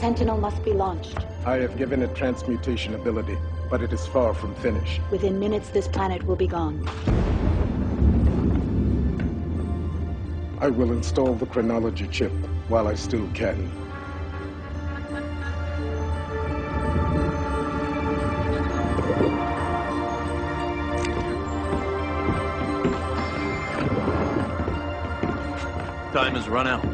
Sentinel must be launched. I have given it transmutation ability, but it is far from finished. Within minutes, this planet will be gone. I will install the chronology chip while I still can. Time has run out.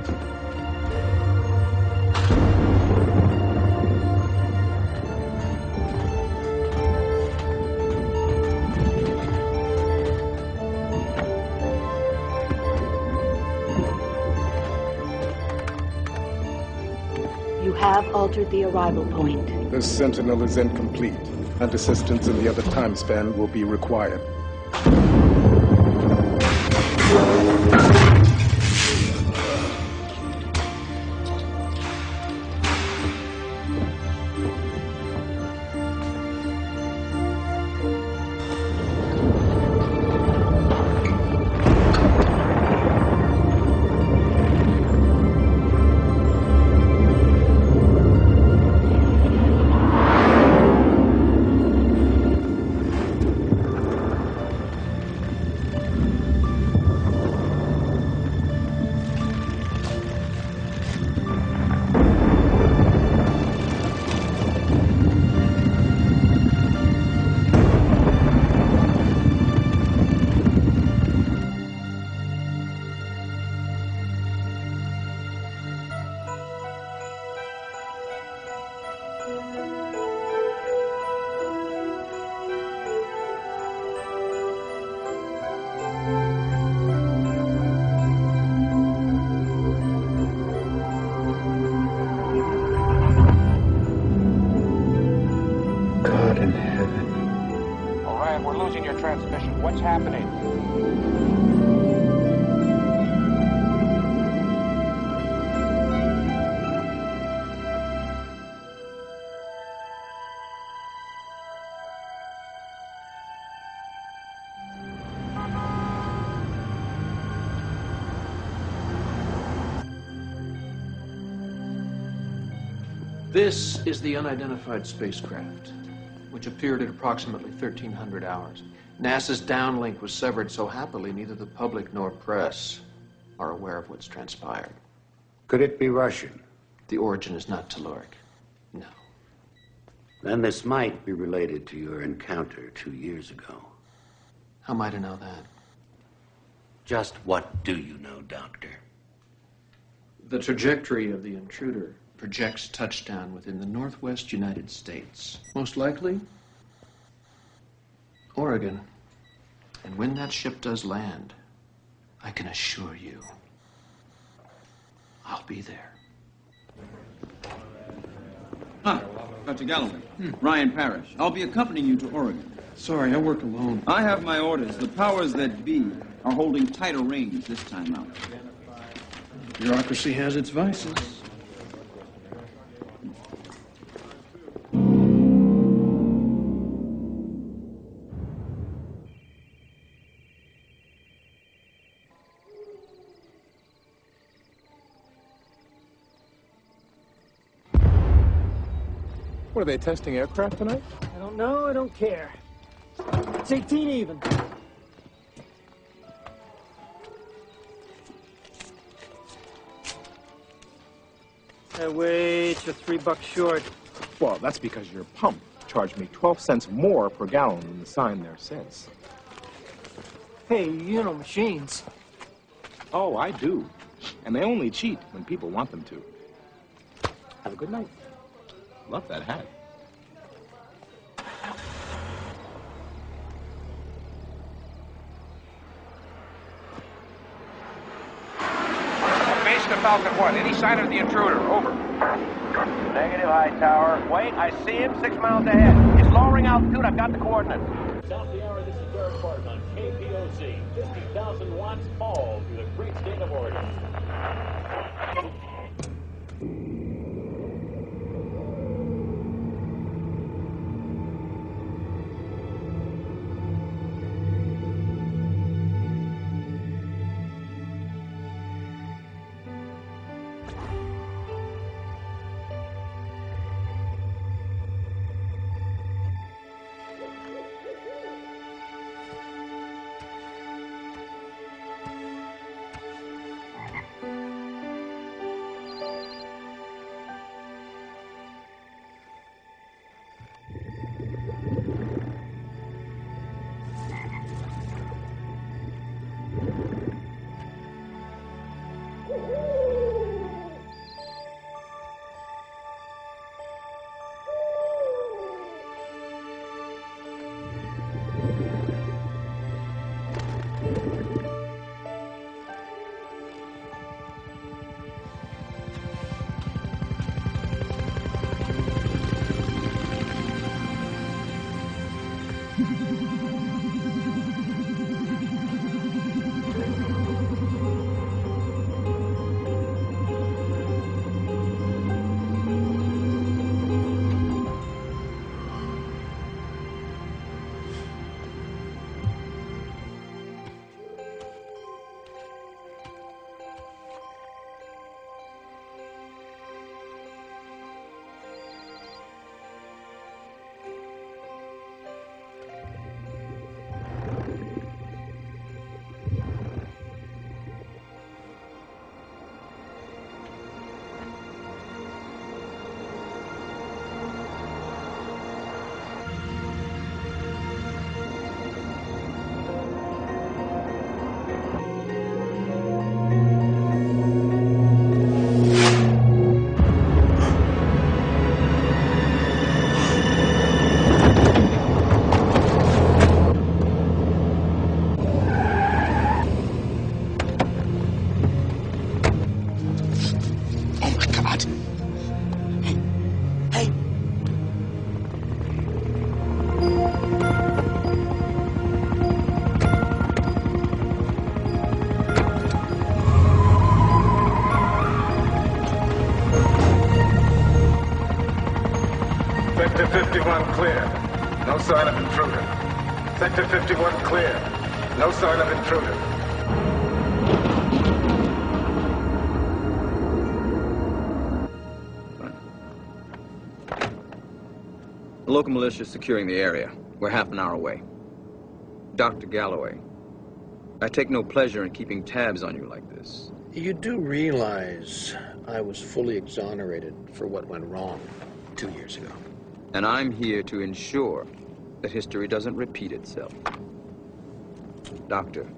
You have altered the arrival point. This Sentinel is incomplete, and assistance in the other time span will be required. Transmission. What's happening? This is the unidentified spacecraft, which appeared at approximately 1300 hours. NASA's downlink was severed so happily neither the public nor press are aware of what's transpired. Could it be Russian? The origin is not telluric. No. Then this might be related to your encounter 2 years ago. How might I know that? Just what do you know, Doctor? The trajectory of the intruder projects touchdown within the northwest United States. Most likely, Oregon. And when that ship does land, I can assure you, I'll be there. Hi, Dr. Galloway. Ryan Parrish. I'll be accompanying you to Oregon. Sorry, I work alone. I have my orders. The powers that be are holding tighter reins this time out. Bureaucracy has its vices. What, are they testing aircraft tonight? I don't know, I don't care. It's 18 even. Wait, you're $3 short. Well, that's because your pump charged me 12 cents more per gallon than the sign there says. Hey, you know machines. Oh, I do. And they only cheat when people want them to. Have a good night. Love that hat. Base to Falcon 1. Any sign of the intruder? Over. Negative, high tower. Wait, I see him 6 miles ahead. He's lowering altitude. I've got the coordinates. South the hour, this is Barrett Barton on KPOC. 50,000 watts all through the great state of Oregon. sign of intruder. Sector 51 clear. No sign of intruder. The local militia is securing the area. We're half an hour away. Dr. Galloway, I take no pleasure in keeping tabs on you like this. You do realize I was fully exonerated for what went wrong 2 years ago. And I'm here to ensure that history doesn't repeat itself. Doctor.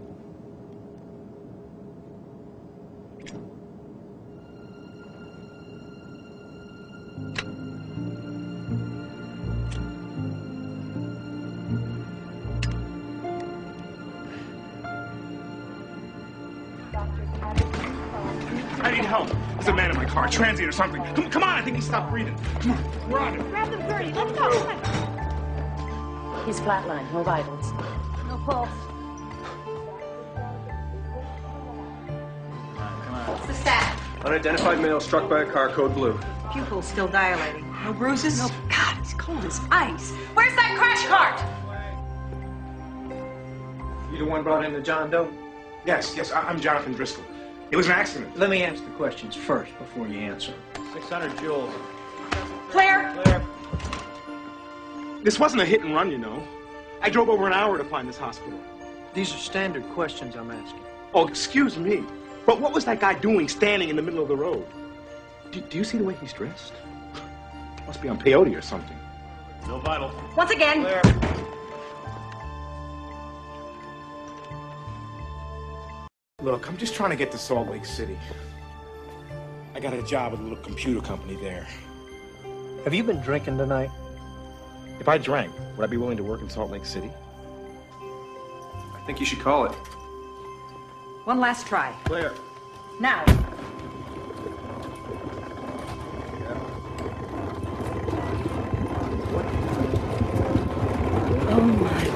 I need help. There's a man in my car, transient or something. Come on, I think he stopped breathing. Come on, we're on it. Grab them, Bertie. Let's go. Come on. He's flatlined. No vitals. No pulse. What's the stat? Unidentified male struck by a car, code blue. Pupils still dilating. No bruises? No. God, he's cold as ice. Where's that crash cart? You the one brought in the John Doe? Yes, I'm Jonathan Driscoll. It was an accident. Let me ask the questions first before you answer. 600 joules. Claire? This wasn't a hit and run, you know. I drove over an hour to find this hospital. These are standard questions I'm asking. Oh, excuse me. But what was that guy doing standing in the middle of the road? Do you see the way he's dressed? Must be on peyote or something. No vital. Once again. Claire. Look, I'm just trying to get to Salt Lake City. I got a job at a little computer company there. Have you been drinking tonight? If I drank, would I be willing to work in Salt Lake City? I think you should call it. One last try. Claire. Now. Oh my.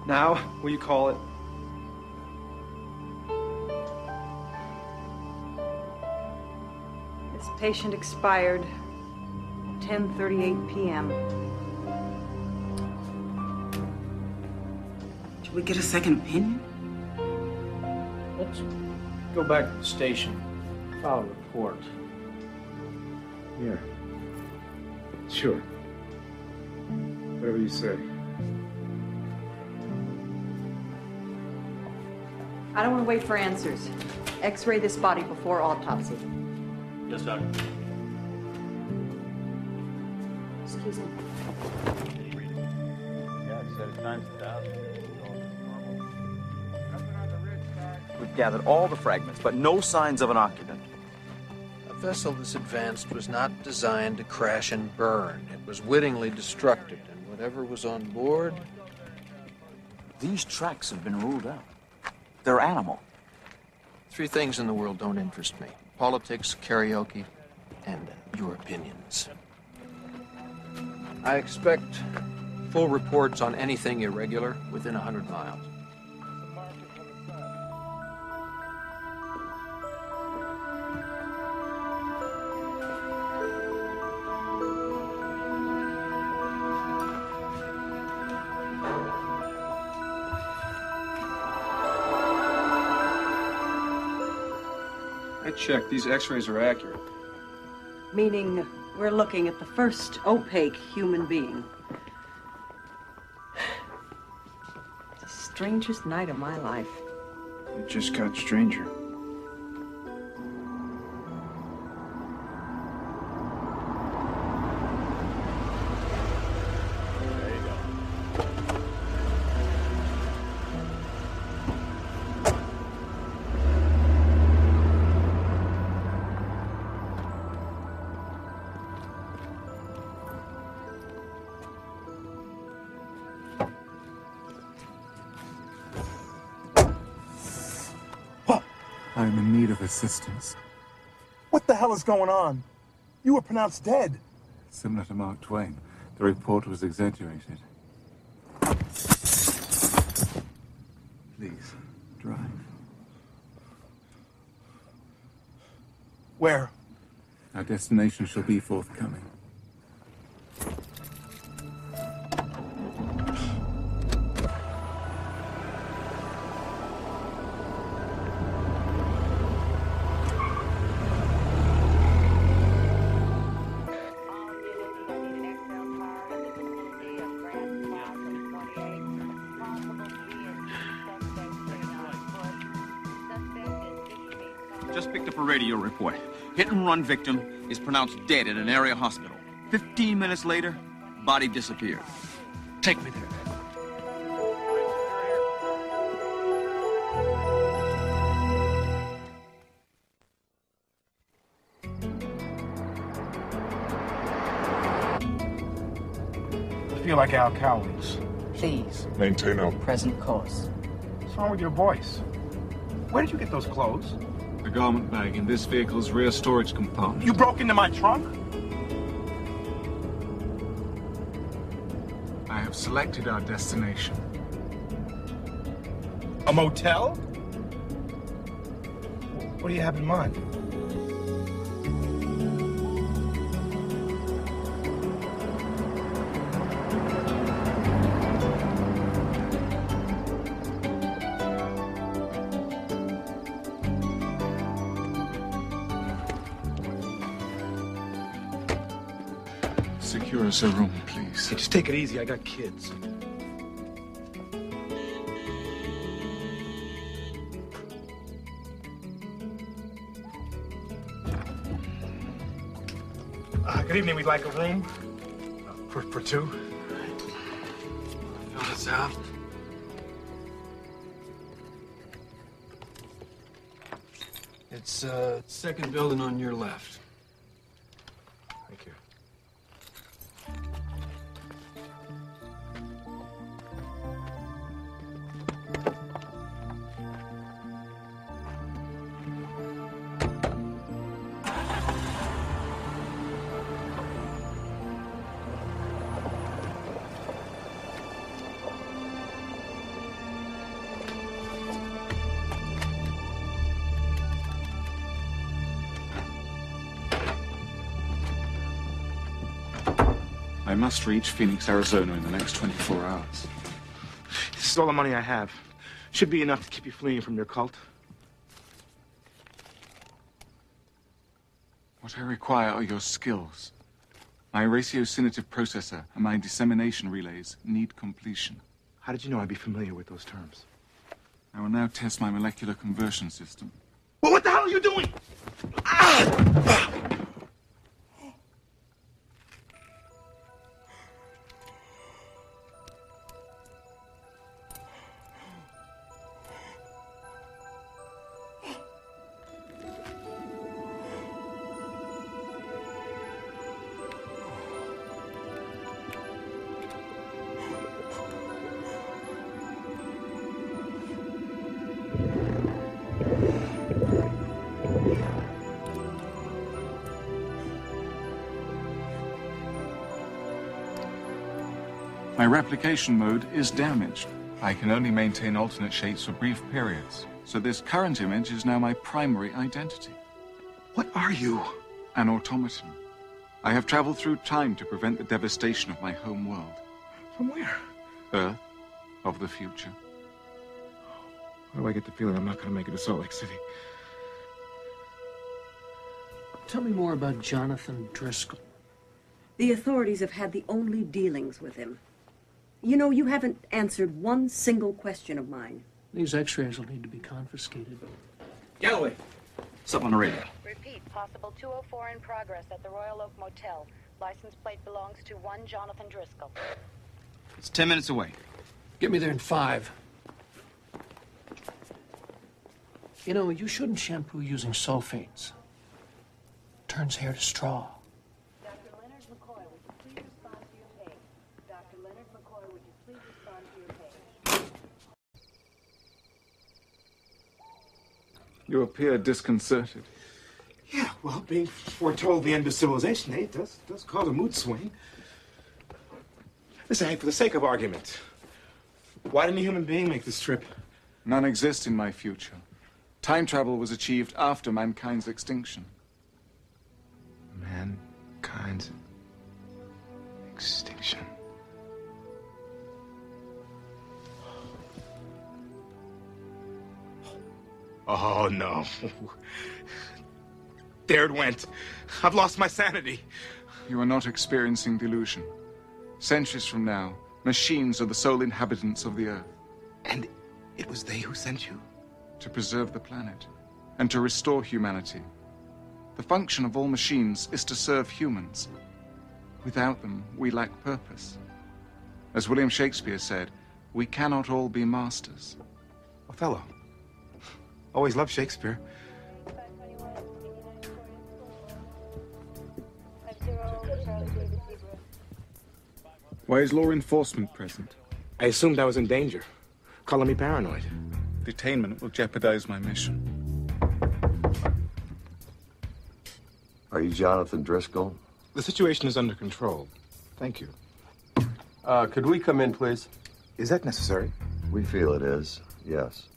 Now, will you call it? This patient expired 10:38 p.m. Should we get a second opinion? Let's go back to the station. File a report. Yeah. Sure. Whatever you say. I don't want to wait for answers. X-ray this body before autopsy. Yes, Doctor. Excuse me. Yeah, it said it times 1,000. We've gathered all the fragments, but no signs of an occupant. A vessel this advanced was not designed to crash and burn. It was wittingly destructed, and whatever was on board... These tracks have been ruled out. They're animal. 3 things in the world don't interest me. Politics, karaoke, and your opinions. I expect full reports on anything irregular within 100 miles. I checked. These x-rays are accurate. Meaning we're looking at the first opaque human being. It's the strangest night of my life. It just got stranger. I am in need of assistance. What the hell is going on? You were pronounced dead. Similar to Mark Twain, the report was exaggerated. Please, drive. Where? Our destination shall be forthcoming. Just picked up a radio report. Hit-and-run victim is pronounced dead in an area hospital. 15 minutes later, body disappeared. Take me there. I feel like Al Cowlings. Please. Maintain our Present course. What's wrong with your voice? Where did you get those clothes? A garment bag in this vehicle's rear storage compartment. You broke into my trunk? I have selected our destination. A motel? What do you have in mind? Secure us a room, please. Hey, just take it easy. I got kids. Good evening. We'd like a room for two. Fill this out. It's second building on your left. Thank you. I must reach Phoenix, Arizona in the next 24 hours. This is all the money I have. Should be enough to keep you fleeing from your cult. What I require are your skills. My ratiocinative processor and my dissemination relays need completion. How did you know I'd be familiar with those terms? I will now test my molecular conversion system. Well, what the hell are you doing? My replication mode is damaged. I can only maintain alternate shapes for brief periods, so this current image is now my primary identity. What are you? An automaton. I have traveled through time to prevent the devastation of my home world. From where? Earth of the future. Why do I get the feeling I'm not going to make it to Salt Lake City? Tell me more about Jonathan Driscoll. The authorities have had the only dealings with him. You know, you haven't answered one single question of mine. These x-rays will need to be confiscated. Galloway, what's up on the radio? Repeat, possible 204 in progress at the Royal Oak Motel. License plate belongs to one Jonathan Driscoll. It's 10 minutes away. Get me there in 5. You know, you shouldn't shampoo using sulfates. Turns hair to straw. Dr. Leonard McCoy, would you please respond to your page? Dr. Leonard McCoy, would you please respond to your page? You appear disconcerted. Yeah, well, being foretold the end of civilization, does cause a mood swing. Listen, hey, for the sake of argument, why didn't a human being make this trip? None exist in my future. Time travel was achieved after mankind's extinction. Mankind's extinction. Oh, no. There it went. I've lost my sanity. You are not experiencing delusion. Centuries from now, machines are the sole inhabitants of the Earth. And it was they who sent you? To preserve the planet and to restore humanity. The function of all machines is to serve humans. Without them, we lack purpose. As William Shakespeare said, we cannot all be masters. Othello. Always loved Shakespeare. Why is law enforcement present? I assumed I was in danger, calling me paranoid. Detainment will jeopardize my mission. Are you Jonathan Driscoll? The situation is under control. Thank you. Could we come in, please? Is that necessary? We feel it is, yes.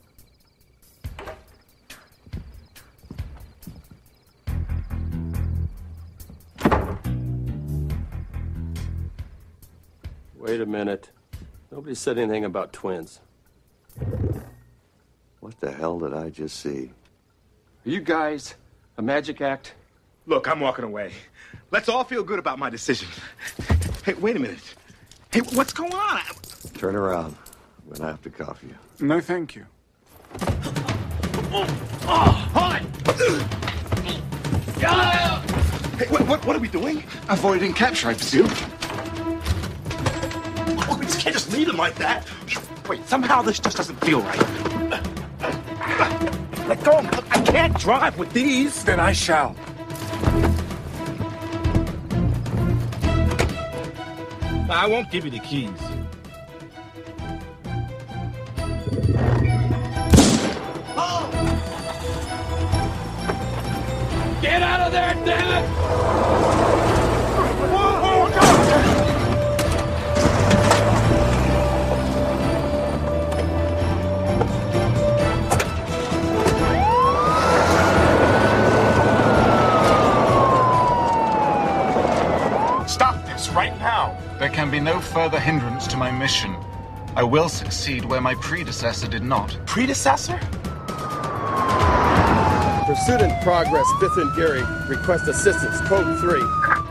Wait a minute. Nobody said anything about twins. What the hell did I just see? Are you guys a magic act? Look, I'm walking away. Let's all feel good about my decision. Hey, wait a minute. Hey, what's going on? Turn around. I'm gonna have to cuff you. No, thank you. Hold it! Hey, what are we doing? Avoiding capture, I presume. Oh, we just can't just leave him like that. Wait, somehow this just doesn't feel right. Let go. I can't drive with these. Then I shall. I won't give you the keys. Get out of there, damn it! Stop this right now. There can be no further hindrance to my mission. I will succeed where my predecessor did not. Predecessor? Pursuit in progress, 5th and Geary. Request assistance, code 3.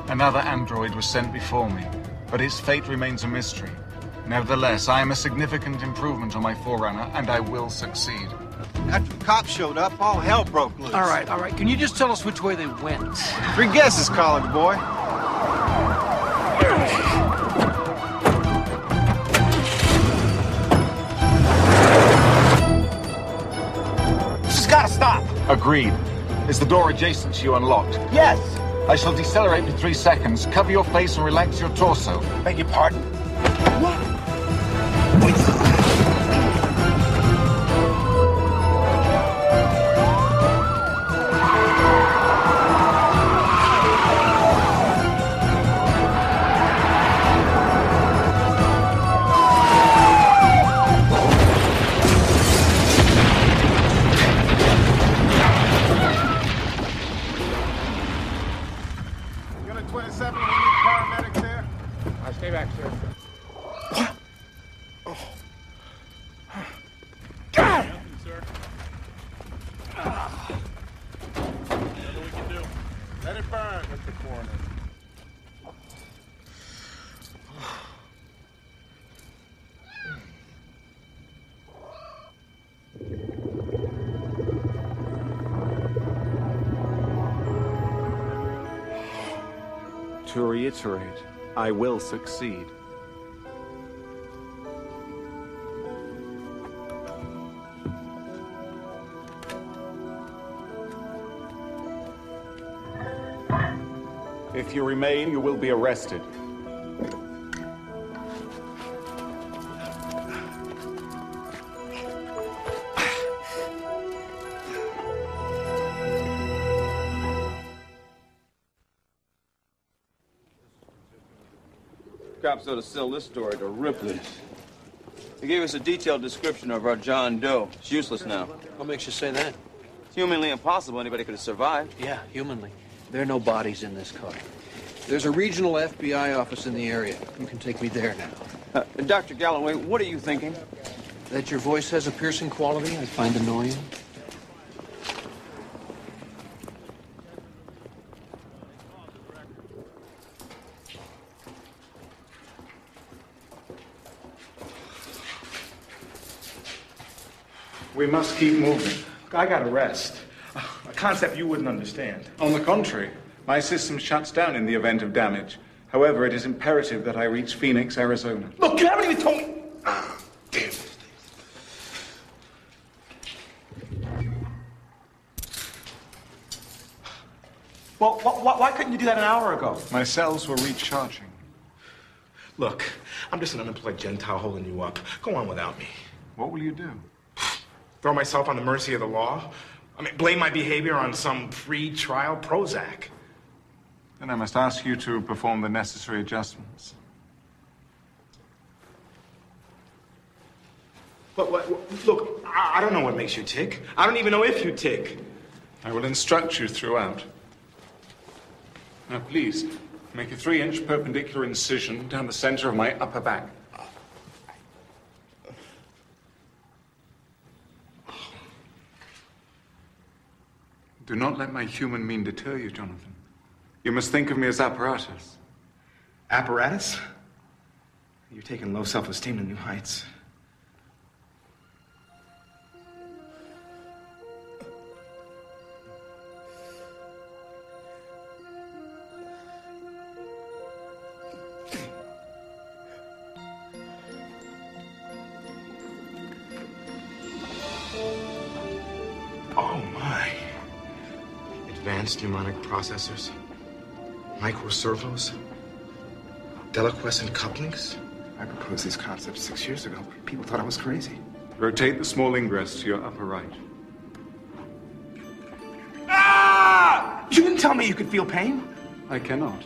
Another android was sent before me, but his fate remains a mystery. Nevertheless, I am a significant improvement on my forerunner, and I will succeed. After the cops showed up, all hell broke loose. All right. Can you just tell us which way they went? 3 guesses, college boy. This has got to stop. Agreed. Is the door adjacent to you unlocked? Yes. I shall decelerate for 3 seconds. Cover your face and relax your torso. Beg your pardon? What? Unit 27, we need paramedics there. I'll stay back, sir. God! Sir. Nothing we can do. Let it burn, Mr. Coroner. To reiterate, I will succeed. If you remain, you will be arrested. cops ought to sell this story to Ripley's. They gave us a detailed description of our John Doe. It's useless now. What makes you say that? It's humanly impossible anybody could have survived. Yeah, humanly. There are no bodies in this car. There's a regional FBI office in the area. You can take me there now. Dr. Galloway, what are you thinking? That your voice has a piercing quality I find annoying. We must keep moving. I gotta rest. A concept you wouldn't understand. On the contrary, my system shuts down in the event of damage. However, it is imperative that I reach Phoenix, Arizona. Look, you haven't even told me. Ah, damn. Well, why couldn't you do that an hour ago? My cells were recharging. Look, I'm just an unemployed Gentile holding you up. Go on without me. What will you do? Throw myself on the mercy of the law? I mean, blame my behavior on some pre-trial Prozac. Then I must ask you to perform the necessary adjustments. But look, I don't know what makes you tick. I don't even know if you tick. I will instruct you throughout. Now, please, make a 3-inch perpendicular incision down the center of my upper back. Do not let my human mean deter you, Jonathan. You must think of me as apparatus. Apparatus? You're taking low self-esteem to new heights. Oh, my. Advanced mnemonic processors, microservos, deliquescent couplings. I proposed these concepts 6 years ago. People thought I was crazy. Rotate the small ingress to your upper right. Ah! You didn't tell me you could feel pain. I cannot.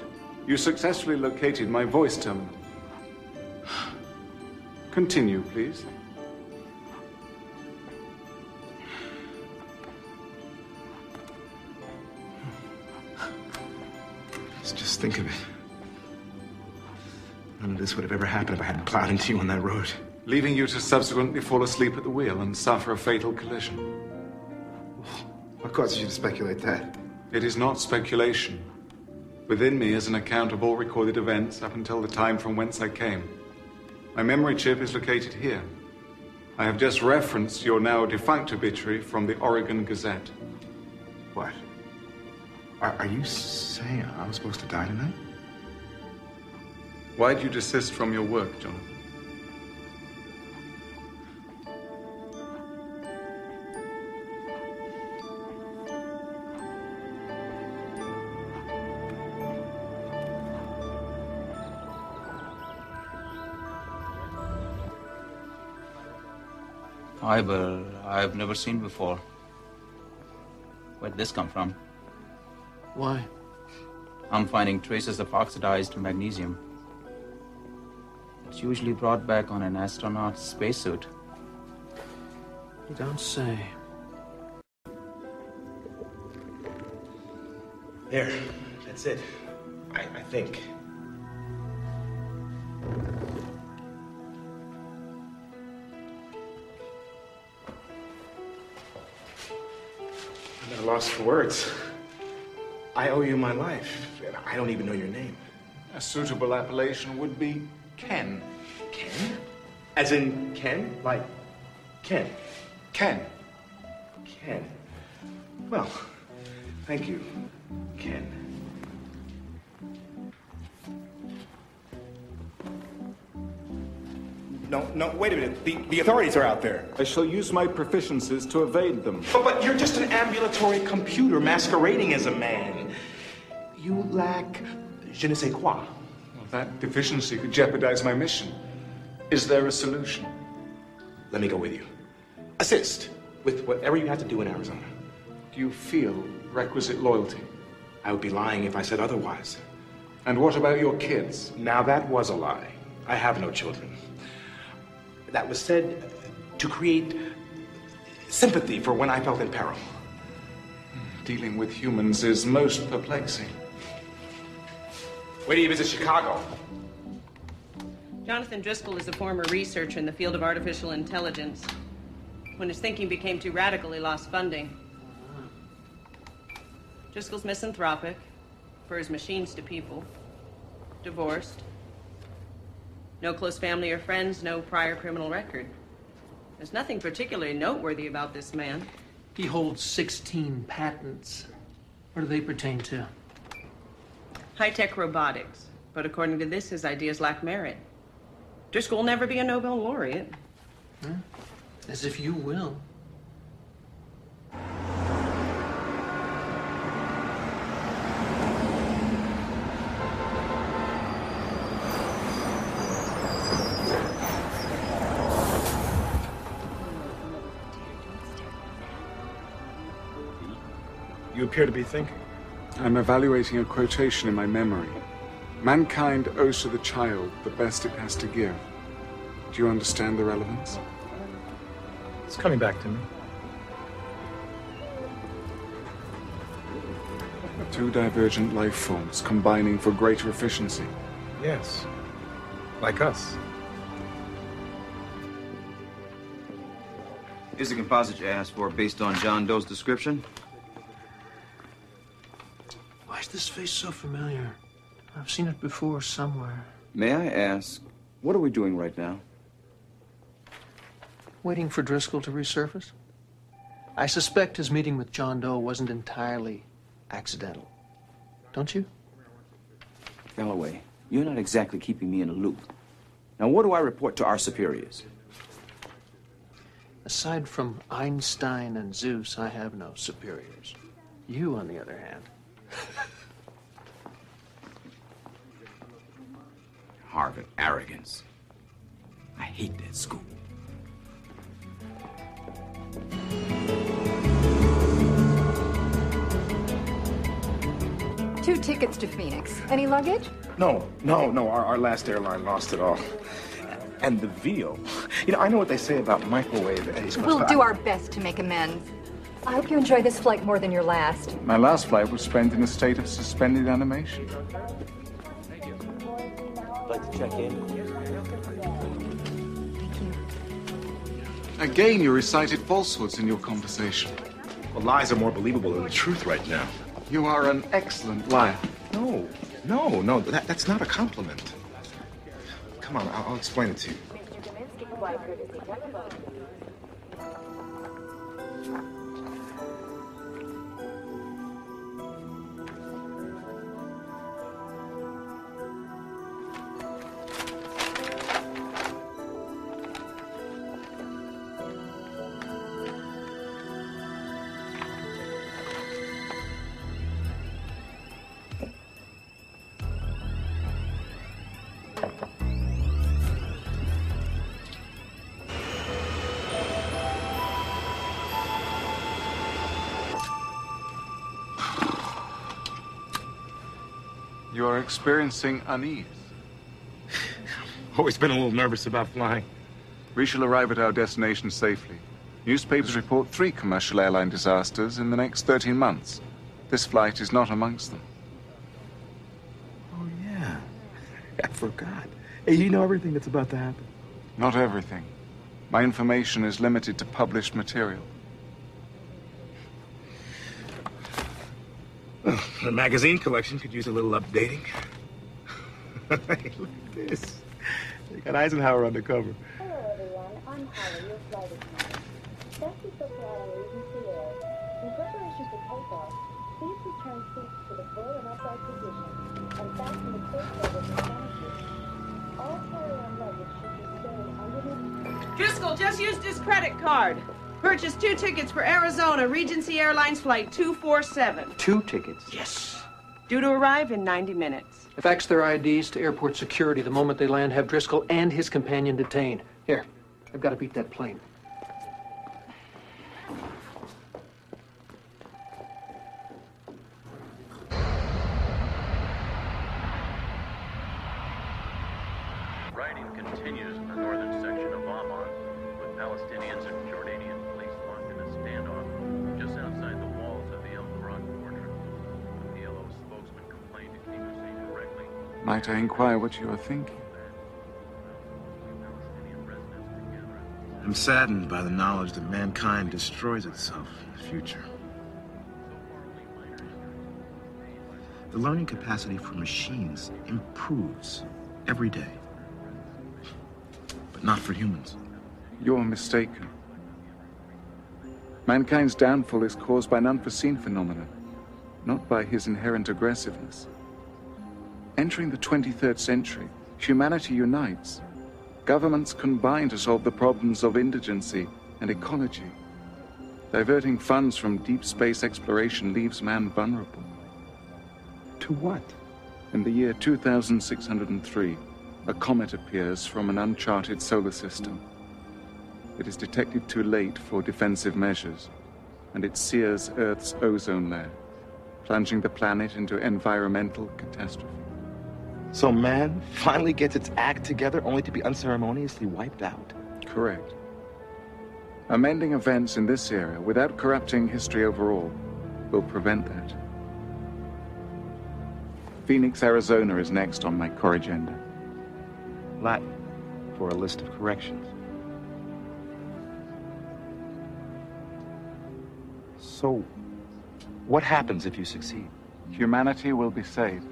You successfully located my voice terminal. Continue, please. Just think of it. None of this would have ever happened if I hadn't plowed into you on that road. Leaving you to subsequently fall asleep at the wheel and suffer a fatal collision. What causes you to speculate that? It is not speculation. Within me is an account of all recorded events up until the time from whence I came. My memory chip is located here. I have just referenced your now defunct obituary from the Oregon Gazette. What? Are you saying I was supposed to die tonight? Why'd you desist from your work, Jonathan? I've never seen before. Where'd this come from? Why? I'm finding traces of oxidized magnesium. It's usually brought back on an astronaut's spacesuit. You don't say. There. That's it. I think. I'm at a loss for words. I owe you my life, and I don't even know your name. A suitable appellation would be Ken. Ken? As in Ken? Like Ken? Ken. Ken. Well, thank you, Ken. No, wait a minute. The authorities are out there. I shall use my proficiencies to evade them. But you're just an ambulatory computer masquerading as a man. You lack je ne sais quoi. Well, that deficiency could jeopardize my mission. Is there a solution? Let me go with you. Assist with whatever you have to do in Arizona. Do you feel requisite loyalty? I would be lying if I said otherwise. And what about your kids? Now that was a lie. I have no children. That was said to create sympathy for when I felt in peril. Dealing with humans is most perplexing. Wait till you visit Chicago. Jonathan Driscoll is a former researcher in the field of artificial intelligence. When his thinking became too radical, he lost funding. Driscoll's misanthropic, prefers machines to people, divorced, no close family or friends, no prior criminal record. There's nothing particularly noteworthy about this man. He holds 16 patents. What do they pertain to? High-tech robotics. But according to this, his ideas lack merit. Driscoll will never be a Nobel laureate. As if you will. You appear to be thinking. I'm evaluating a quotation in my memory. Mankind owes to the child the best it has to give. Do you understand the relevance? It's coming back to me. Two divergent life forms combining for greater efficiency. Yes. Like us. Is the composite you asked for based on John Doe's description? Why is this face so familiar? I've seen it before somewhere. May I ask, what are we doing right now? Waiting for Driscoll to resurface? I suspect his meeting with John Doe wasn't entirely accidental. Don't you? Galloway, you're not exactly keeping me in a loop. Now, what do I report to our superiors? Aside from Einstein and Zeus, I have no superiors. You, on the other hand. Harvard arrogance. I hate that school. Two tickets to Phoenix. Any luggage? No. Our last airline lost it all. And the veal. You know, I know what they say about microwave eggs. We'll do our best to make amends. I hope you enjoy this flight more than your last. My last flight was spent in a state of suspended animation. I'd like to check in. Again, you recited falsehoods in your conversation. Well, lies are more believable than the truth right now. You are an excellent liar. No, that's not a compliment. Come on, I'll explain it to you. You are experiencing unease. Always been a little nervous about flying. We shall arrive at our destination safely. Newspapers report 3 commercial airline disasters in the next 13 months. This flight is not amongst them. Oh, yeah. I forgot. Hey, you know everything that's about to happen? Not everything. My information is limited to published material. The magazine collection could use a little updating. Hey, look at this. They got Eisenhower on the cover. Hello, everyone. I'm Holly, your flight attendant. Thank you for flying Regency Air. In preparation for takeoff, please return seats to the full and upright position and fasten the seatbelt in front of you. All carry-on luggage should be stowed underneath. Driscoll just used his credit card. Purchased 2 tickets for Arizona, Regency Airlines Flight 247. 2 tickets? Yes. Due to arrive in 90 minutes. Fax their IDs to airport security the moment they land. Have Driscoll and his companion detained. Here, I've got to beat that plane. Might I inquire what you are thinking? I'm saddened by the knowledge that mankind destroys itself in the future. The learning capacity for machines improves every day, but not for humans. You're mistaken. Mankind's downfall is caused by an unforeseen phenomenon, not by his inherent aggressiveness. Entering the 23rd century, humanity unites. Governments combine to solve the problems of indigency and ecology. Diverting funds from deep space exploration leaves man vulnerable. To what? In the year 2603, a comet appears from an uncharted solar system. It is detected too late for defensive measures, and it sears Earth's ozone layer, plunging the planet into environmental catastrophe. So man finally gets its act together only to be unceremoniously wiped out? Correct. Amending events in this era without corrupting history overall will prevent that. Phoenix, Arizona is next on my core agenda. Latin for a list of corrections. So, what happens if you succeed? Humanity will be saved.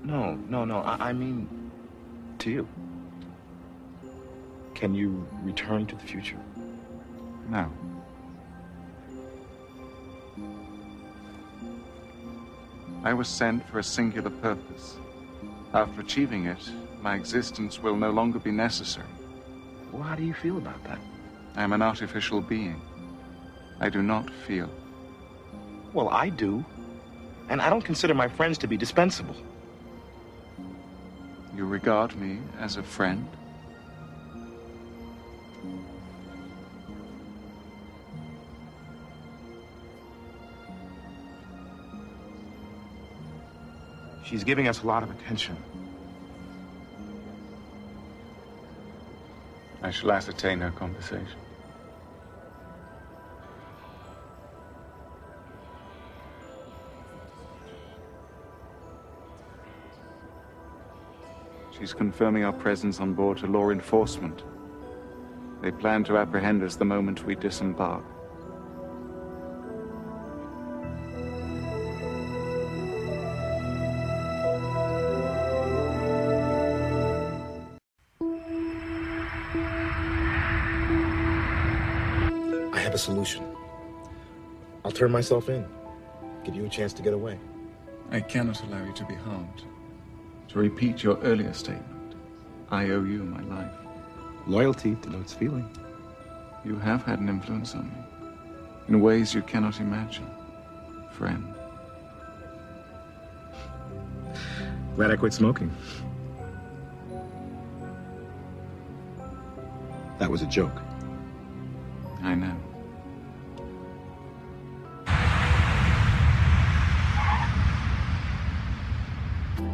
No. I mean, to you. Can you return to the future? No. I was sent for a singular purpose. After achieving it, my existence will no longer be necessary. Well, how do you feel about that? I am an artificial being. I do not feel. Well, I do. And I don't consider my friends to be dispensable. You regard me as a friend? She's giving us a lot of attention. I shall ascertain her conversation. She's confirming our presence on board to law enforcement. They plan to apprehend us the moment we disembark. I have a solution. I'll turn myself in. Give you a chance to get away. I cannot allow you to be harmed. To repeat your earlier statement, I owe you my life. Loyalty denotes feeling. You have had an influence on me, in ways you cannot imagine, friend. Glad I quit smoking. That was a joke. I know.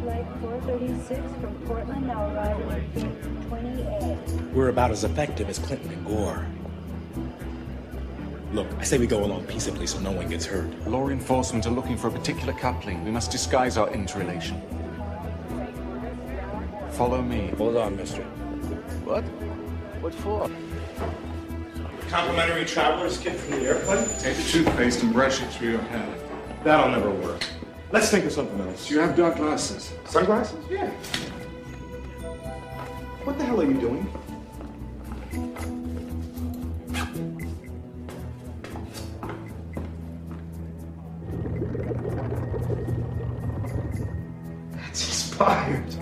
Flight 436 from Portland now arriving at Phoenix 20A. We're about as effective as Clinton and Gore. Look, I say we go along peaceably so no one gets hurt. Law enforcement are looking for a particular coupling. We must disguise our interrelation. Follow me. Hold on, mister. What? What for? Complimentary traveler's kit from the airplane? Take the toothpaste and brush it through your hair. That'll never work. Let's think of something else. Do you have dark glasses? Sunglasses? Yeah. What the hell are you doing? That's inspired.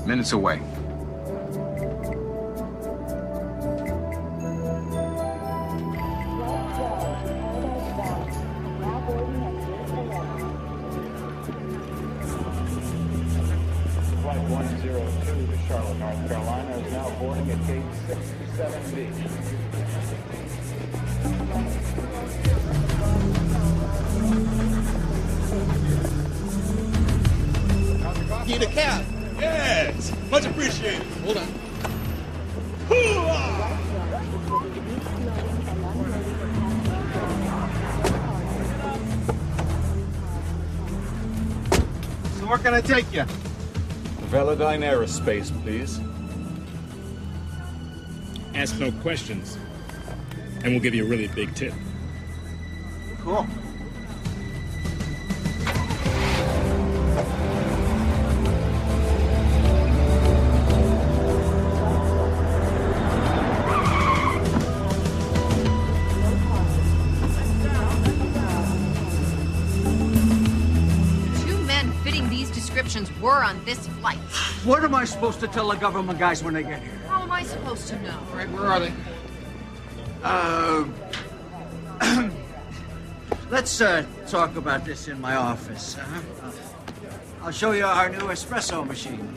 Minutes away. Flight 102 to Charlotte, North Carolina is now boarding at gate 67B. Need a cab? Yes! Much appreciated. Hold on. Where can I take you? Velodyne Aerospace, please. Ask no questions, and we'll give you a really big tip. Cool. Were on this flight. What am I supposed to tell the government guys when they get here? How am I supposed to know? All right, where are they? Let's talk about this in my office. I'll show you our new espresso machine.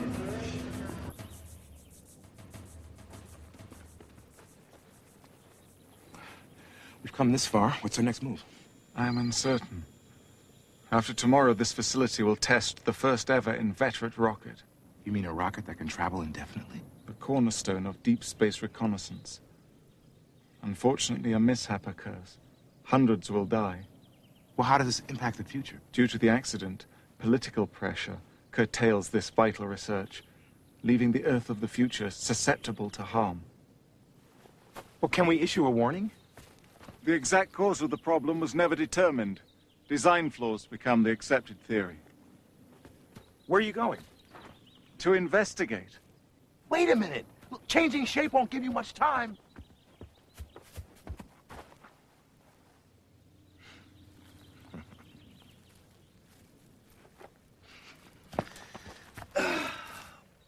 We've come this far. What's our next move? I am uncertain. After tomorrow, this facility will test the first ever inveterate rocket. You mean a rocket that can travel indefinitely? The cornerstone of deep space reconnaissance. Unfortunately, a mishap occurs. Hundreds will die. Well, how does this impact the future? Due to the accident, political pressure curtails this vital research, leaving the Earth of the future susceptible to harm. Well, can we issue a warning? The exact cause of the problem was never determined. Design flaws become the accepted theory. Where are you going? To investigate. Wait a minute. Look, changing shape won't give you much time.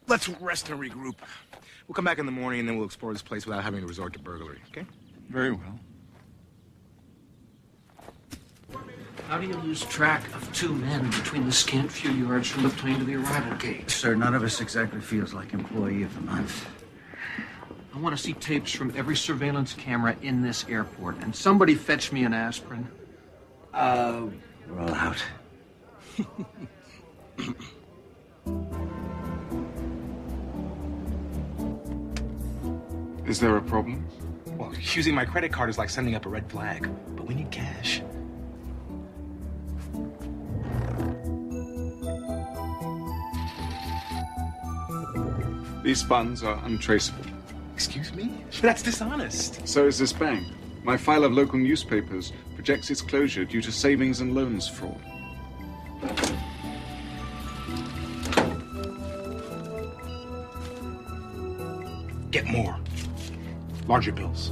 Let's rest and regroup. We'll come back in the morning and then we'll explore this place without having to resort to burglary, okay? Very well. How do you lose track of two men between the scant few yards from the plane to the arrival gate? Sir, none of us exactly feels like employee of the month. I want to see tapes from every surveillance camera in this airport. And somebody fetch me an aspirin. We're all out. Is there a problem? Well, using my credit card is like sending up a red flag, but we need cash. These funds are untraceable. Excuse me? That's dishonest. So is this bank. My file of local newspapers projects its closure due to savings and loans fraud. Get more. Larger bills.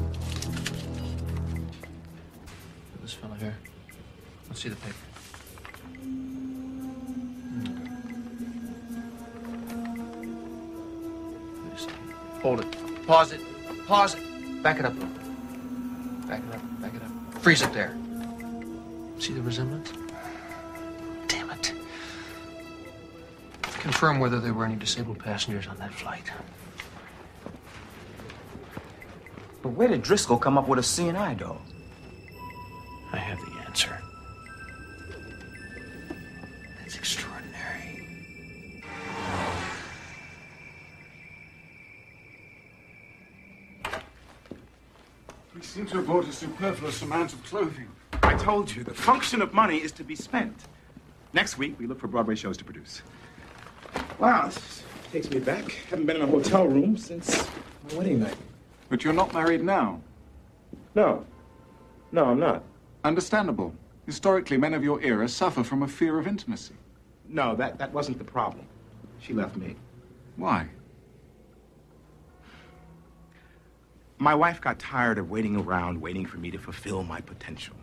This fella here. Let's see the paper. Hold it. Pause it. Pause it. Back it up. Back it up. Back it up. Freeze it there. See the resemblance? Damn it. Confirm whether there were any disabled passengers on that flight. But where did Driscoll come up with a CNI dog? I have the answer. That's extraordinary. We seem to have bought a superfluous amount of clothing. I told you, the function of money is to be spent. Next week, we look for Broadway shows to produce. Wow, this takes me back. Haven't been in a hotel room since my wedding night. But you're not married now. No. No, I'm not. Understandable. Historically, men of your era suffer from a fear of intimacy. No, that wasn't the problem. She left me. Why? My wife got tired of waiting around, waiting for me to fulfill my potential.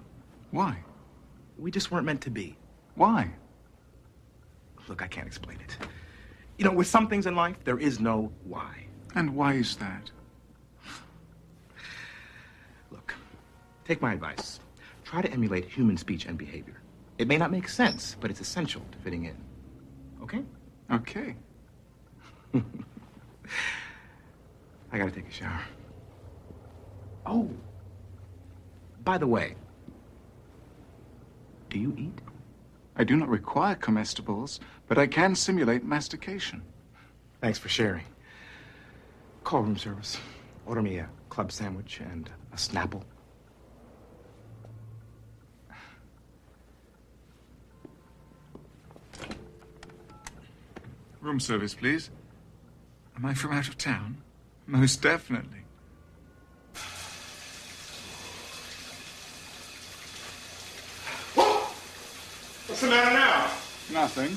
Why? We just weren't meant to be. Why? Look, I can't explain it. You know, with some things in life, there is no why. And why is that? Look, take my advice. Try to emulate human speech and behavior. It may not make sense, but it's essential to fitting in. Okay? Okay. I gotta take a shower. Oh, by the way, do you eat? I do not require comestibles, but I can simulate mastication. Thanks for sharing. Call room service. Order me a club sandwich and a Snapple. Room service, please. Am I from out of town? Most definitely. What's the matter now? Nothing.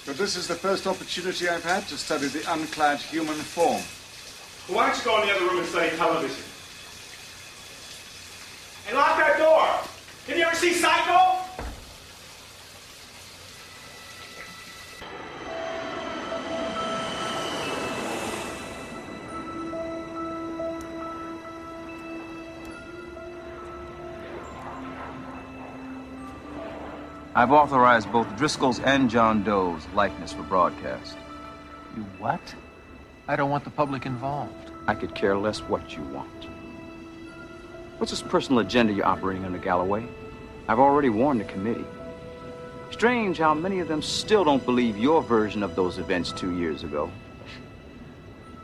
But this is the first opportunity I've had to study the unclad human form. Well, why don't you go in the other room and study television? And lock that door! Have you ever seen SAITO? I've authorized both Driscoll's and John Doe's likeness for broadcast. You what? I don't want the public involved. I could care less what you want. What's this personal agenda you're operating under, Galloway? I've already warned the committee. Strange how many of them still don't believe your version of those events 2 years ago.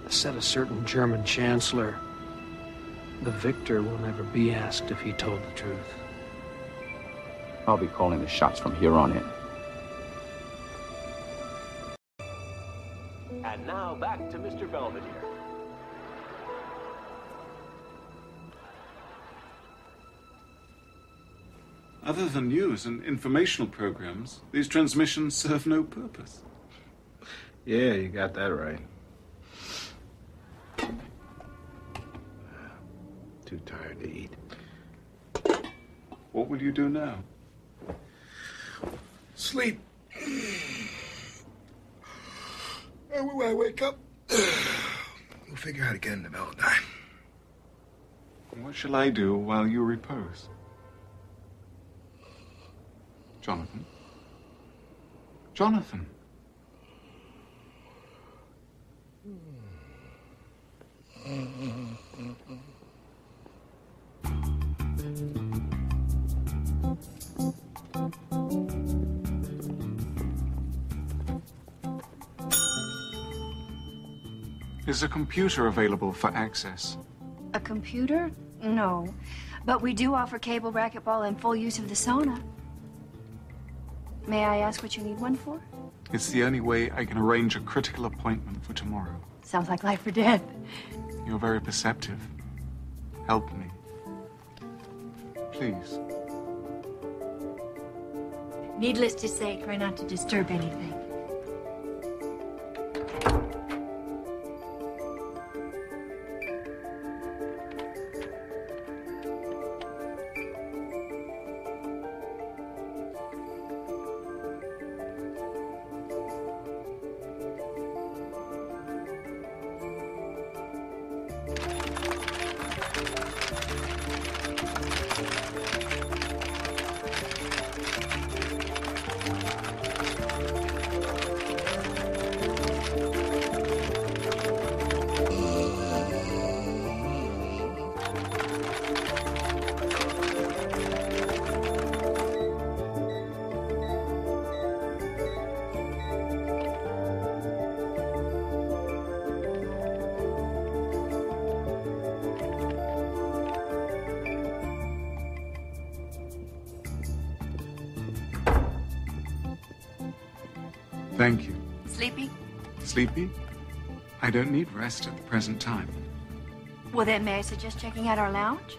Said a certain German chancellor, the victor will never be asked if he told the truth. I'll be calling the shots from here on in. And now back to Mr. Belvedere. Other than news and informational programs, these transmissions serve no purpose. Yeah, you got that right. Too tired to eat. What will you do now? Sleep. And when I wake up, we'll figure out how to get into Valentine. What shall I do while you repose? Jonathan? Jonathan? Is a computer available for access? A computer? No. But we do offer cable, racquetball, and full use of the sauna. May I ask what you need one for? It's the only way I can arrange a critical appointment for tomorrow. Sounds like life or death. You're very perceptive. Help me. Please. Needless to say, try not to disturb anything. Thank you. Sleepy? Sleepy? I don't need rest at the present time. Well, then, may I suggest checking out our lounge?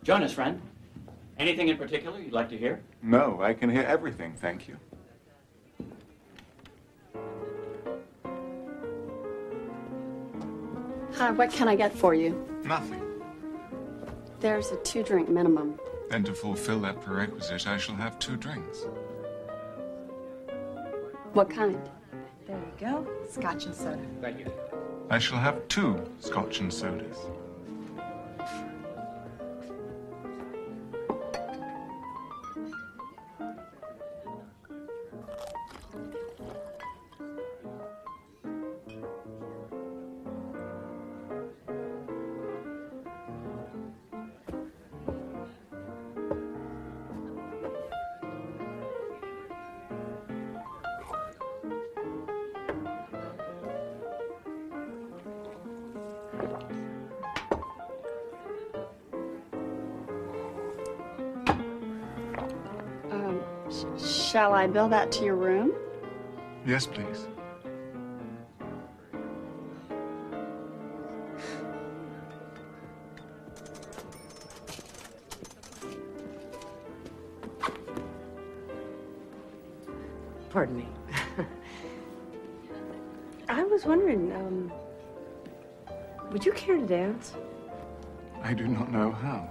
Join us, friend. Anything in particular you'd like to hear? No, I can hear everything, thank you. Hi, what can I get for you? Nothing. There's a 2-drink minimum. Then to fulfill that prerequisite, I shall have 2 drinks. What kind? There you go. Scotch and soda. Thank you. I shall have 2 scotch and sodas. Shall I bill that to your room? Yes, please. Pardon me. I was wondering, would you care to dance? I do not know how.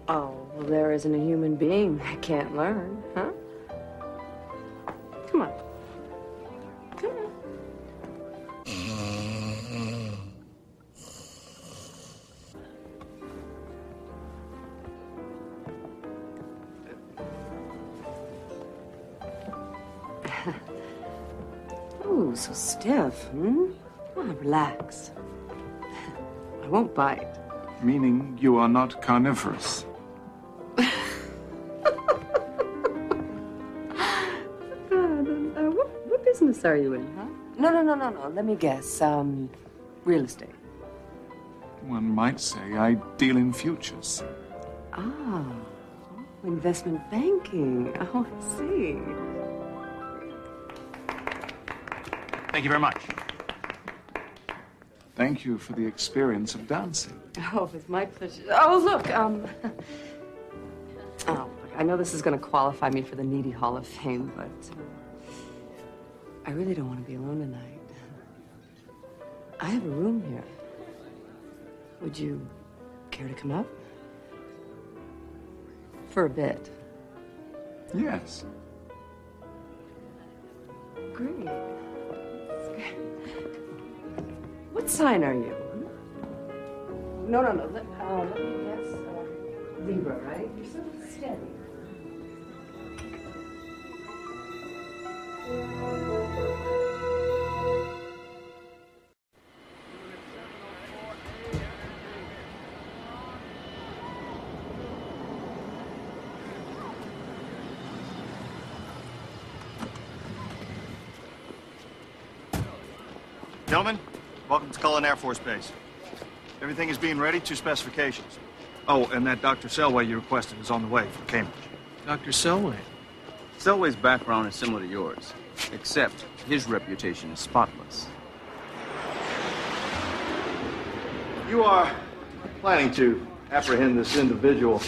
Oh, well, there isn't a human being that can't learn, huh? Come on. Come on. Ooh, so stiff, hmm? Come on, relax. I won't bite. Meaning you are not carnivorous. What business are you in, huh? No. Let me guess. Real estate. One might say I deal in futures. Ah, investment banking. Oh, I see. Thank you very much. Thank you for the experience of dancing. Oh, it's my pleasure. Oh, look, oh, look, I know this is going to qualify me for the Needy Hall of Fame, but I really don't want to be alone tonight. I have a room here. Would you care to come up? For a bit. Yes. Great. What sign are you? No. Let me guess. Libra, right? You're so steady. Gentlemen, welcome to Cullen Air Force Base. Everything is being ready to specifications. Oh, and that Dr. Selway you requested is on the way from Cambridge. Dr. Selway? Selway's background is similar to yours, except his reputation is spotless. You are planning to apprehend this individual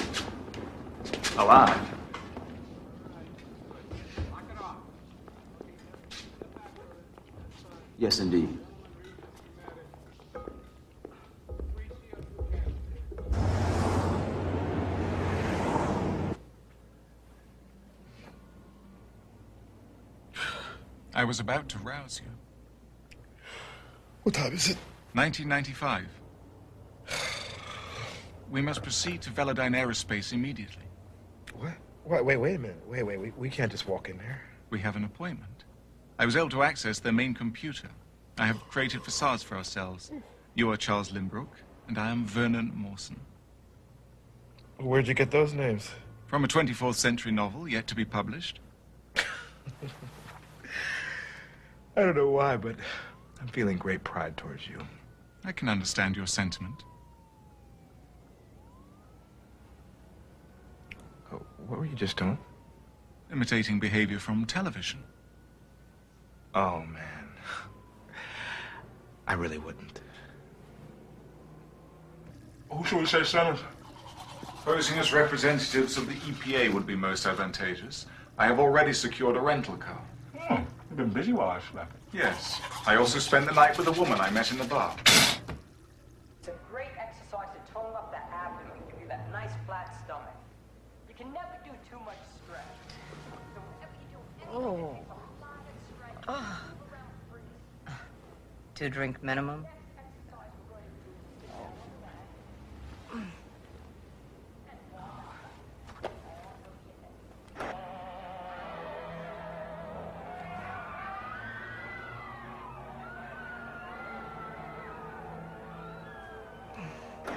alive. Yes, indeed. I was about to rouse you. What time is it? 1995. We must proceed to Velodyne Aerospace immediately. What? Wait a minute. Wait. We can't just walk in there. We have an appointment. I was able to access their main computer. I have created facades for ourselves. You are Charles Limbrook, and I am Vernon Mawson. Where'd you get those names? From a 24th century novel yet to be published. I don't know why, but I'm feeling great pride towards you. I can understand your sentiment. Oh, what were you just doing? Imitating behavior from television. Oh, man. I really wouldn't. Who shall we say, Senator? Posing as representatives of the EPA would be most advantageous. I have already secured a rental car. Oh, you've been busy while I slept. Yes. I also spent the night with a woman I met in the bar. It's a great exercise to tone up the abdomen and give you that nice flat stomach. You can never do too much stretch. So whenever you do anything, a lot of stretch. 2 drink minimum.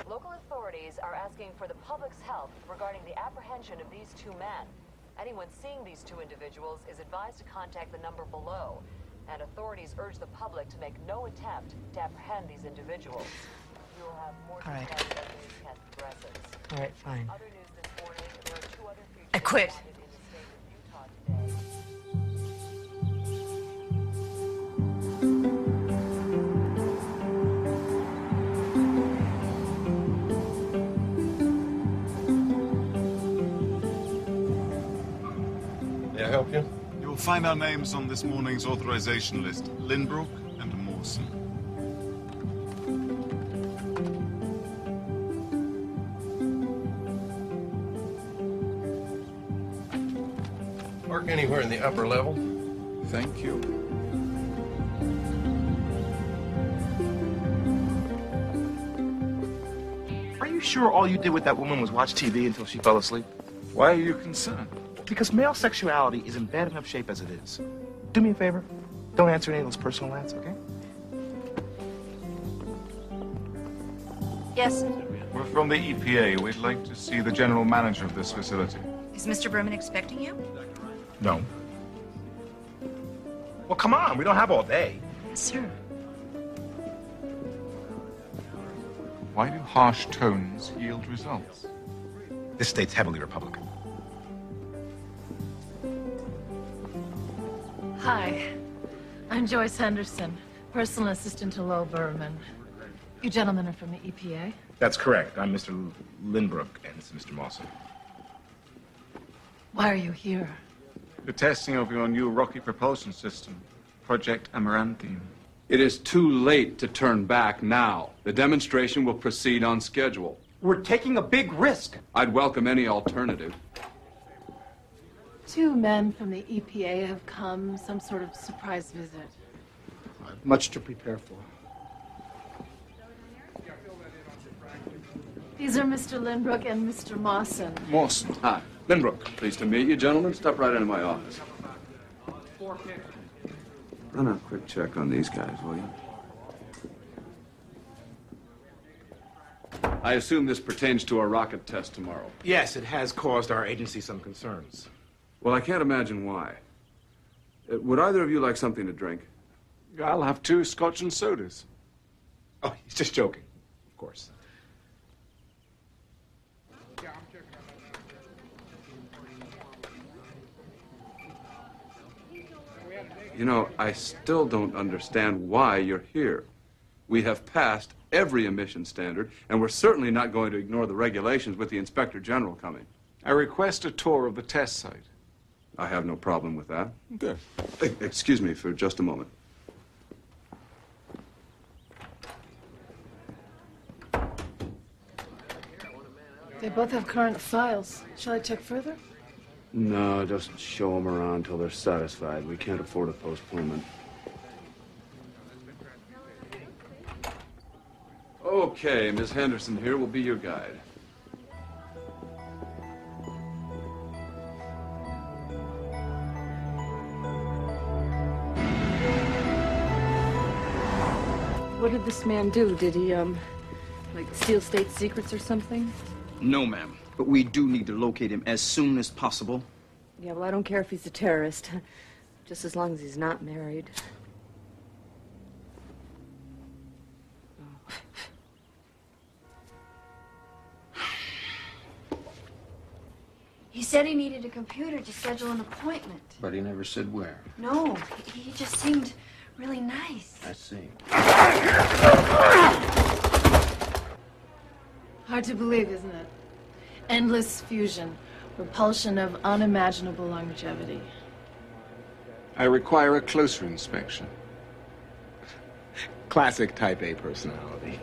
Local authorities are asking for the public's help regarding the apprehension of these 2 men. Anyone seeing these 2 individuals is advised to contact the number below, and authorities urge the public to make no attempt to apprehend these individuals. We will have more All right. details as the news test progresses. All right, fine. Other news this morning, there are 2 other I quit. in the state of Utah today. May I help you? You will find our names on this morning's authorization list. Lindbrook and Mawson. Park anywhere in the upper level. Thank you. Are you sure all you did with that woman was watch TV until she fell asleep? Why are you concerned? Because male sexuality is in bad enough shape as it is. Do me a favor. Don't answer any of those personal ads, okay? Yes. We're from the EPA. We'd like to see the general manager of this facility. Is Mr. Berman expecting you? No. Well, come on. We don't have all day. Sir. Why do harsh tones yield results? This state's heavily Republican. Hi, I'm Joyce Henderson, personal assistant to Lowell Berman. You gentlemen are from the EPA? That's correct. I'm Mr. Lindbrook, and this is Mr. Mawson. Why are you here? The testing of your new rocket propulsion system, Project Amaranthine. It is too late to turn back now. The demonstration will proceed on schedule. We're taking a big risk. I'd welcome any alternative. 2 men from the EPA have come, some sort of surprise visit. Much to prepare for. These are Mr. Lindbrook and Mr. Mawson. Mawson. Hi. Lindbrook. Pleased to meet you, gentlemen. Step right into my office. Run a quick check on these guys, will you? I assume this pertains to our rocket test tomorrow. Yes, it has caused our agency some concerns. Well, I can't imagine why. Would either of you like something to drink? I'll have 2 scotch and sodas. Oh, he's just joking, of course. You know, I still don't understand why you're here. We have passed every emission standard, and we're certainly not going to ignore the regulations with the Inspector General coming. I request a tour of the test site. I have no problem with that. Good. Excuse me for just a moment. They both have current files. Shall I check further? No, just show them around until they're satisfied. We can't afford a postponement. Okay, Miss Henderson here will be your guide. What did this man do? Did he, like, steal state secrets or something? No, ma'am. But we do need to locate him as soon as possible. Yeah, well, I don't care if he's a terrorist. Just as long as he's not married. He said he needed a computer to schedule an appointment. But he never said where. No, he just seemed really nice. I see. Hard to believe, isn't it? Endless fusion, repulsion of unimaginable longevity. I require a closer inspection. Classic type A personality.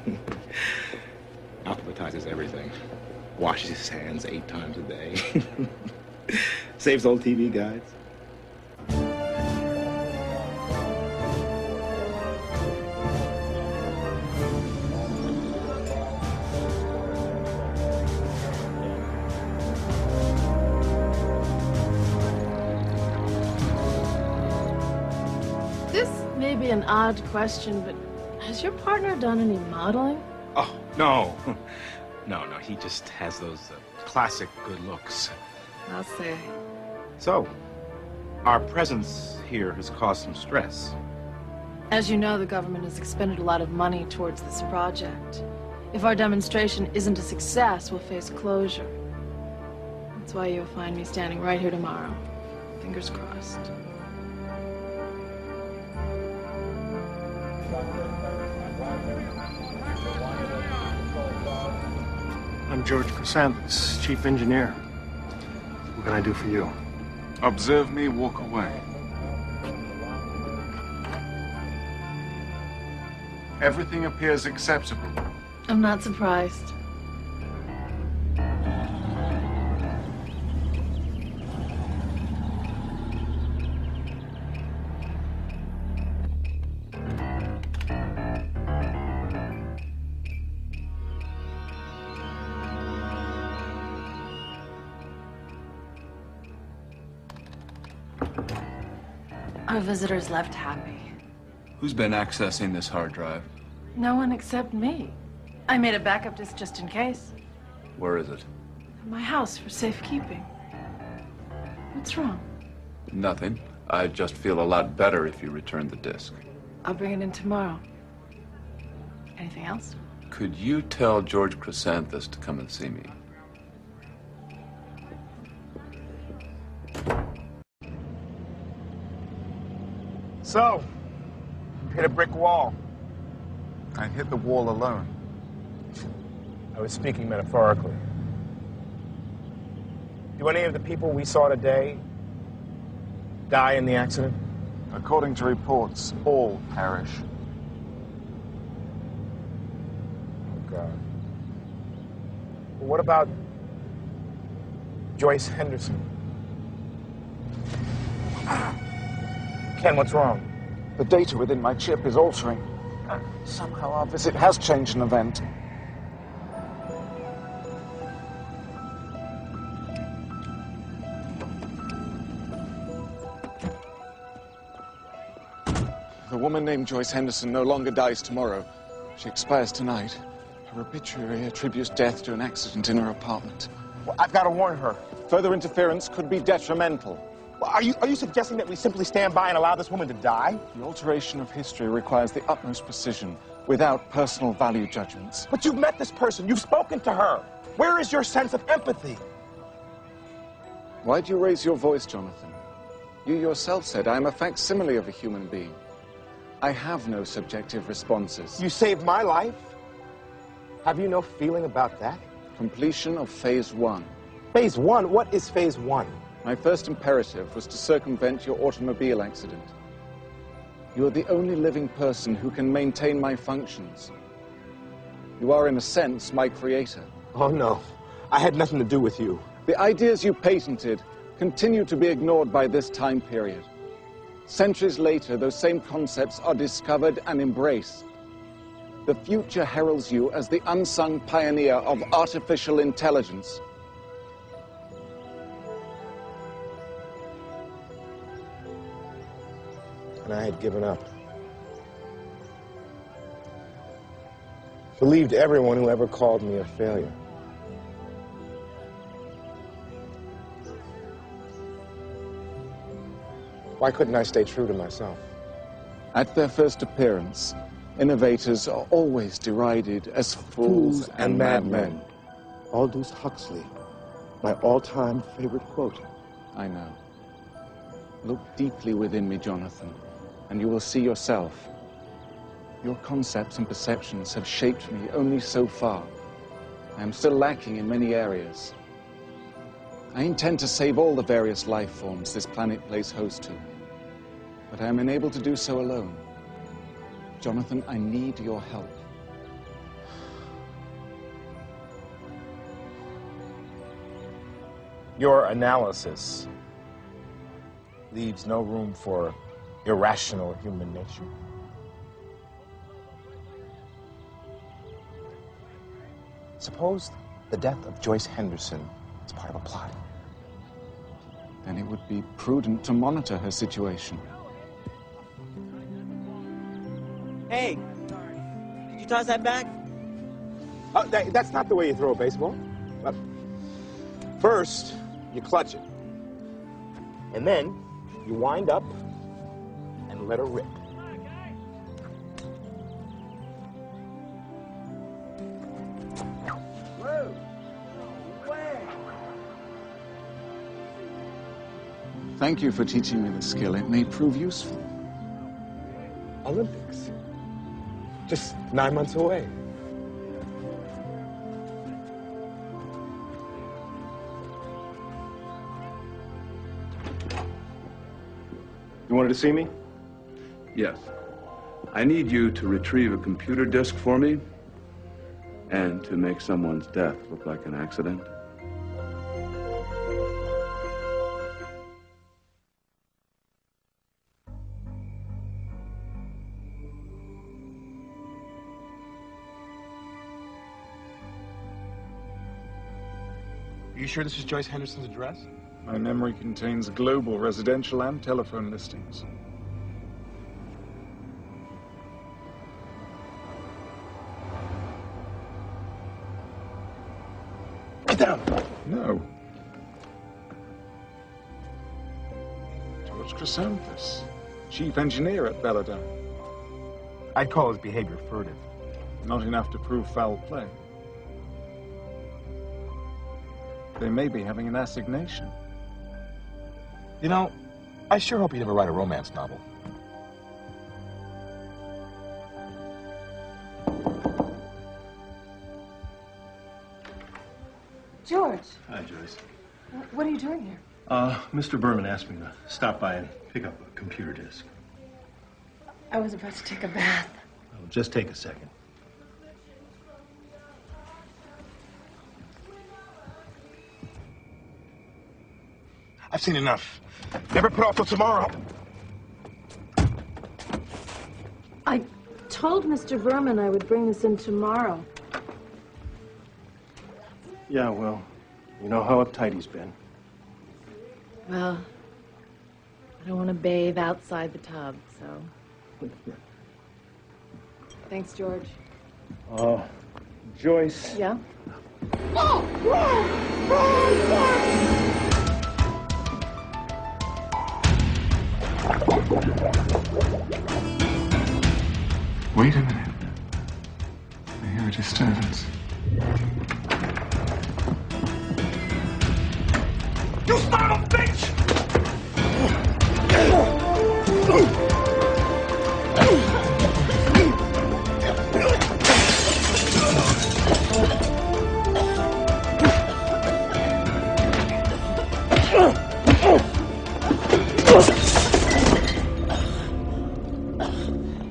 Alphabetizes everything. Washes his hands 8 times a day. Saves old TV guides. This may be an odd question, but has your partner done any modeling? Oh, no. No, he just has those classic good looks. I'll say. So, our presence here has caused some stress. As you know, the government has expended a lot of money towards this project. If our demonstration isn't a success, we'll face closure. That's why you'll find me standing right here tomorrow. Fingers crossed. I'm George Chrysanthus, Chief Engineer. What can I do for you? Observe me walk away. Everything appears acceptable. I'm not surprised. Our visitors left happy. Who's been accessing this hard drive? No one except me. I made a backup disk just in case. Where is it? At my house for safekeeping. What's wrong? Nothing. I'd just feel a lot better if you returned the disc. I'll bring it in tomorrow. Anything else? Could you tell George Chrysanthus to come and see me? So, you hit a brick wall. I hit the wall alone. I was speaking metaphorically. Do any of the people we saw today die in the accident? According to reports, all perish. Oh, God. Well, what about Joyce Henderson? Ken, what's wrong? The data within my chip is altering. Somehow our visit has changed an event. The woman named Joyce Henderson no longer dies tomorrow. She expires tonight. Her obituary attributes death to an accident in her apartment. Well, I've got to warn her. Further interference could be detrimental. Well, are you suggesting that we simply stand by and allow this woman to die? The alteration of history requires the utmost precision, without personal value judgments. But you've met this person. You've spoken to her. Where is your sense of empathy? Why do you raise your voice, Jonathan? You yourself said I am a facsimile of a human being. I have no subjective responses. You saved my life. Have you no feeling about that? Completion of Phase 1. Phase 1? What is Phase 1? My first imperative was to circumvent your automobile accident. You are the only living person who can maintain my functions. You are, in a sense, my creator. Oh, no. I had nothing to do with you. The ideas you patented continue to be ignored by this time period. Centuries later, those same concepts are discovered and embraced. The future heralds you as the unsung pioneer of artificial intelligence. And I had given up. Believed everyone who ever called me a failure. Why couldn't I stay true to myself? At their first appearance, innovators are always derided as fools and madmen. Aldous Huxley, my all-time favorite quote. I know. Look deeply within me, Jonathan, and you will see yourself. Your concepts and perceptions have shaped me only so far. I am still lacking in many areas. I intend to save all the various life forms this planet plays host to, but I am unable to do so alone. Jonathan, I need your help. Your analysis leaves no room for irrational human nature. Suppose the death of Joyce Henderson is part of a plot. Then it would be prudent to monitor her situation. Hey, did you toss that back? That's not the way you throw a baseball. First, you clutch it. And then you wind up and let her rip. Thank you for teaching me the skill. It may prove useful. Olympics. Just 9 months away. You wanted to see me? Yes. I need you to retrieve a computer disk for me and to make someone's death look like an accident. Are you sure this is Joyce Henderson's address? My memory contains global residential and telephone listings. Get down! No. George Chrysanthus, chief engineer at Belladonna. I'd call his behavior furtive. Not enough to prove foul play. They may be having an assignation. You know, I sure hope you never write a romance novel. George, Hi, Joyce. what are you doing here? Mr. Berman asked me to stop by and pick up a computer disk. I was about to take a bath. Oh, just take a second. I've seen enough. Never put off till tomorrow. I told Mr. Berman I would bring this in tomorrow. Yeah, well, you know how uptight he's been. Well, I don't want to bathe outside the tub, so... Thanks, George. Joyce. Yeah? Wait a minute. I hear a disturbance. You son of a bitch!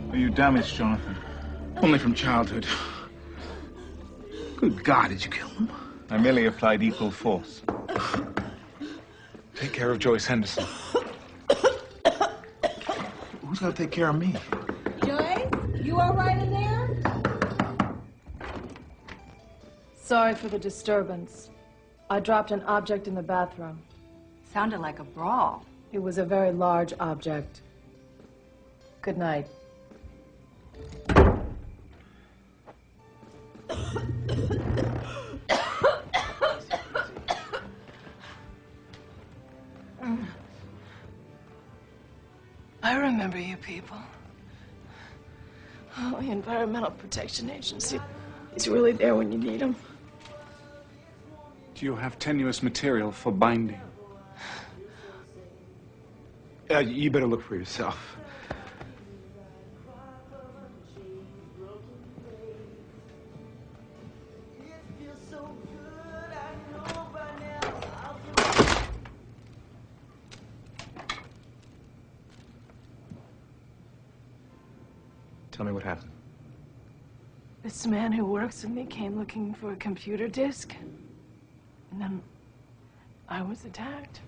Are you damaged, Jonathan? Only from childhood. Good God, did you kill him? I merely applied equal force. Take care of Joyce Henderson. Who's gonna take care of me? Joyce, you all right in there? Sorry for the disturbance. I dropped an object in the bathroom. Sounded like a brawl. It was a very large object. Good night. I remember you people. Oh, the Environmental Protection Agency. He's really there when you need him. Do you have tenuous material for binding? You better look for yourself. Tell me what happened. This man who works with me came looking for a computer disk. And then I was attacked.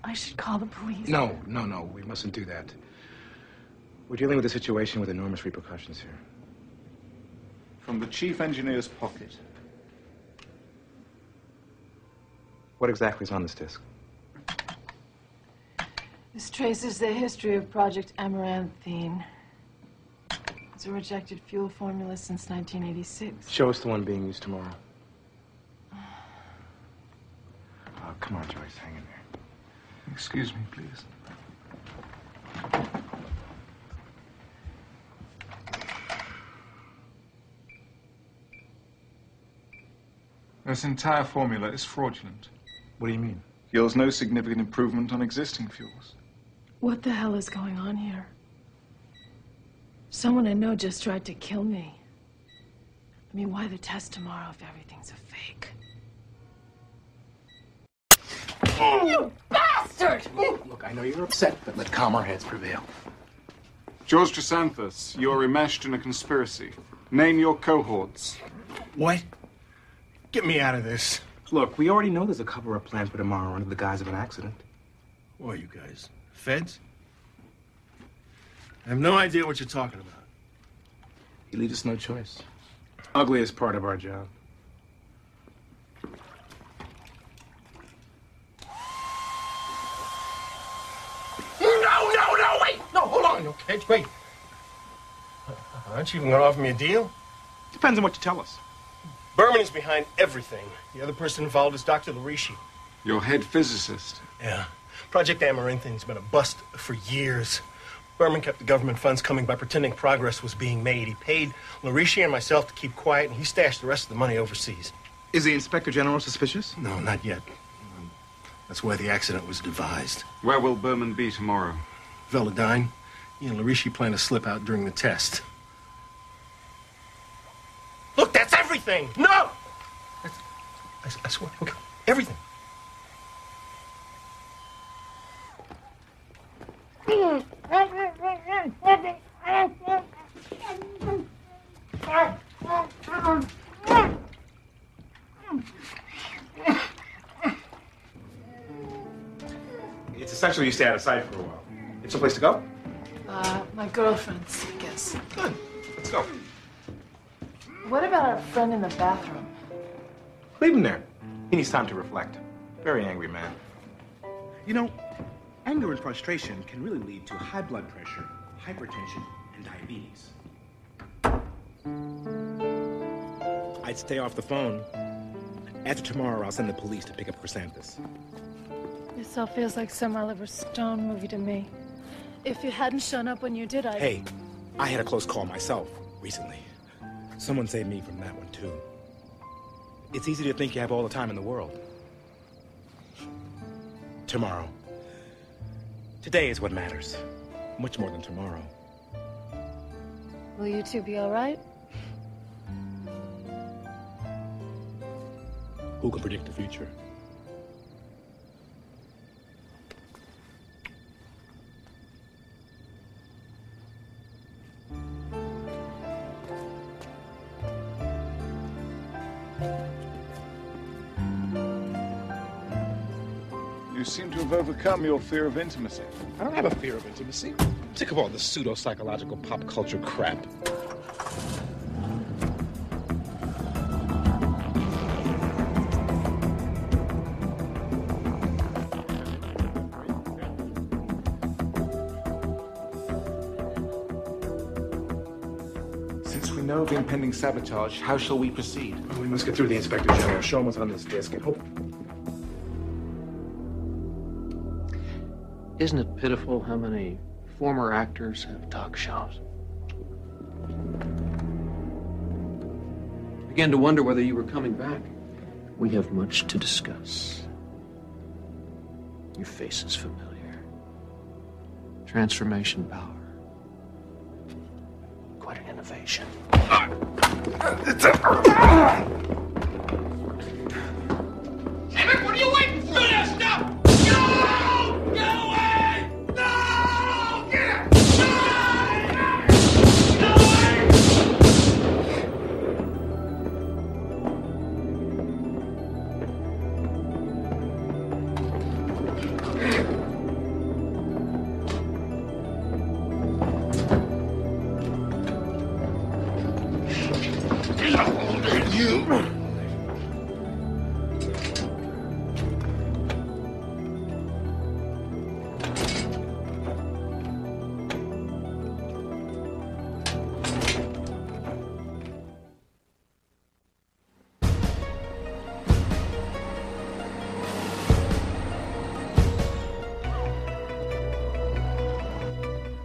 I should call the police. No, we mustn't do that. We're dealing with a situation with enormous repercussions here. From the chief engineer's pocket. What exactly is on this disc? This traces the history of Project Amaranthine. It's a rejected fuel formula since 1986. Show us the one being used tomorrow. Oh, come on, Joyce, hang in there. Excuse me, please. This entire formula is fraudulent. What do you mean? Yields no significant improvement on existing fuels. What the hell is going on here? Someone I know just tried to kill me. I mean, why the test tomorrow if everything's a fake? You bastard! Look, I know you're upset, but let calmer heads prevail. George Chrysanthus, you're enmeshed in a conspiracy. Name your cohorts. What? Get me out of this. Look, we already know there's a cover-up plan for tomorrow under the guise of an accident. Who are you guys? Feds? I have no idea what you're talking about. You leave us no choice. Ugliest part of our job. No, wait! No, hold on, okay? Wait. Aren't you even going to offer me a deal? Depends on what you tell us. Berman is behind everything. The other person involved is Dr. Larishi. Your head physicist. Yeah. Project Amaranthing's been a bust for years. Berman kept the government funds coming by pretending progress was being made. He paid Larishi and myself to keep quiet, and he stashed the rest of the money overseas. Is the Inspector General suspicious? No, not yet. That's why the accident was devised. Where will Berman be tomorrow? Velodyne. He and Larishi plan to slip out during the test. Look, that's everything! No! I swear, okay, everything. It's essential you stay out of sight for a while. It's a place to go? My girlfriend's, I guess. Good. Let's go. What about our friend in the bathroom? Leave him there. He needs time to reflect. Very angry man. You know, anger and frustration can really lead to high blood pressure, hypertension, and diabetes. I'd stay off the phone. After tomorrow, I'll send the police to pick up Chrysanthus. This all feels like some Oliver Stone movie to me. If you hadn't shown up when you did, I'd... Hey, I had a close call myself recently. Someone saved me from that one, too. It's easy to think you have all the time in the world. Tomorrow. Today is what matters. Much more than tomorrow. Will you two be all right? Who can predict the future? You seem to have overcome your fear of intimacy. I don't have a fear of intimacy. I'm sick of all this pseudo-psychological pop culture crap. Since we know of the impending sabotage, how shall we proceed? We must get through the Inspector General, show him what's on this disc, and hope... Isn't it pitiful how many former actors have talk shows? I began to wonder whether you were coming back. We have much to discuss. Your face is familiar. Transformation power. Quite an innovation. Damn it, what are you waiting for? Do that stuff! No! Get away! No! Get it! No! Get away!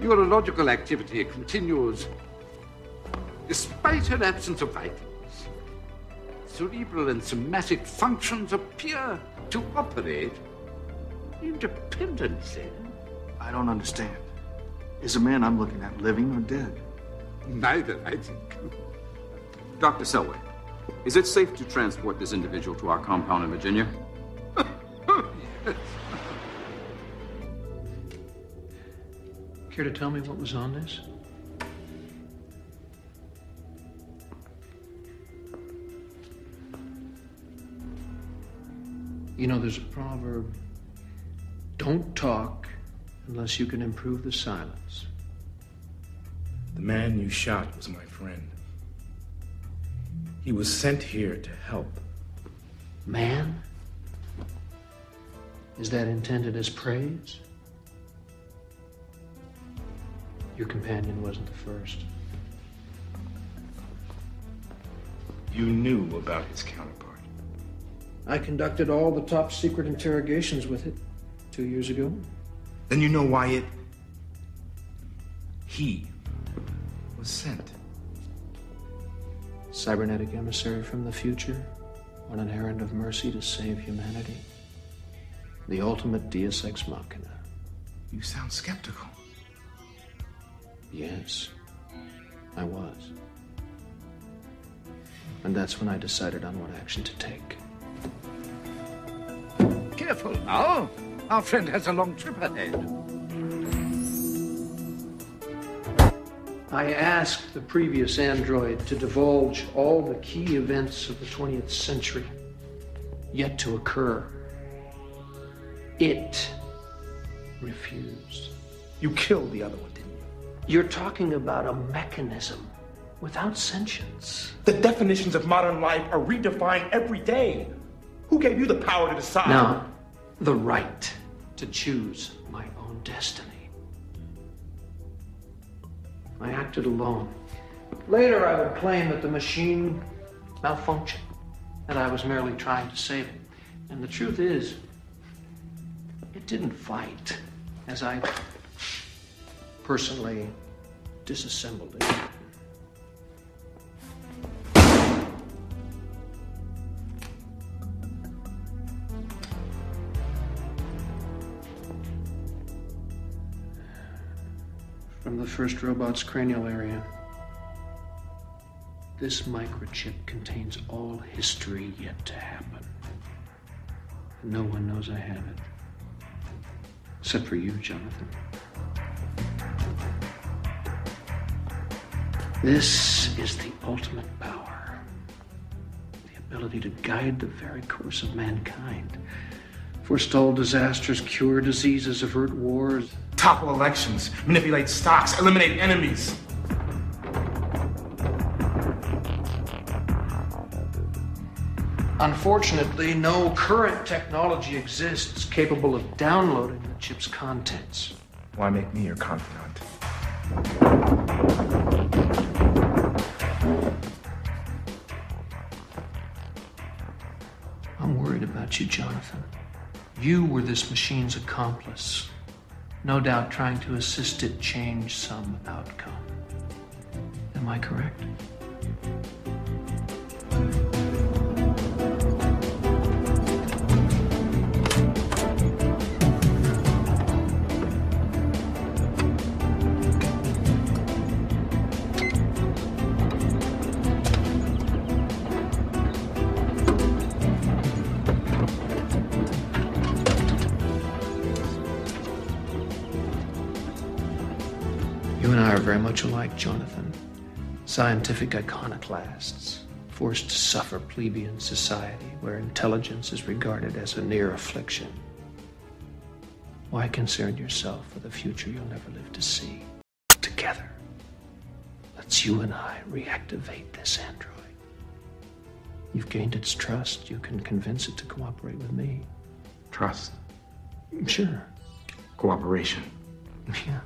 Neurological activity continues despite an absence of vitals. Cerebral and somatic functions appear to operate independently. I don't understand. Is the man I'm looking at living or dead? Neither, I think. Dr. Selway, is it safe to transport this individual to our compound in Virginia? Care to tell me what was on this? You know, there's a proverb, don't talk unless you can improve the silence. The man you shot was my friend. He was sent here to help. Man? Is that intended as praise? Your companion wasn't the first. You knew about his counterpart. I conducted all the top secret interrogations with it 2 years ago. Then you know why he was sent. Cybernetic emissary from the future on an errand of mercy to save humanity. The ultimate deus ex machina. You sound skeptical. Yes, I was. And that's when I decided on what action to take. Careful now. Our friend has a long trip ahead. I asked the previous android to divulge all the key events of the 20th century yet to occur. It refused. You killed the other one, didn't you? You're talking about a mechanism without sentience. The definitions of modern life are redefined every day. Who gave you the power to decide? No, the right to choose my own destiny. I acted alone. Later, I would claim that the machine malfunctioned, and I was merely trying to save it. And the truth is, it didn't fight as I personally disassembled it. From the first robot's cranial area, this microchip contains all history yet to happen. No one knows I have it. Except for you, Jonathan. This is the ultimate power. The ability to guide the very course of mankind. Forestall disasters, cure diseases, avert wars. Topple elections, manipulate stocks, eliminate enemies. Unfortunately, no current technology exists capable of downloading the chip's contents. Why make me your confidant? I'm worried about you, Jonathan. You were this machine's accomplice. No doubt trying to assist it change some outcome. Am I correct? You and I are very much alike, Jonathan. Scientific iconoclasts, forced to suffer plebeian society where intelligence is regarded as a near affliction. Why concern yourself with a future you'll never live to see? Together, let's you and I reactivate this android. You've gained its trust. You can convince it to cooperate with me. Trust. Sure. Cooperation. Yeah.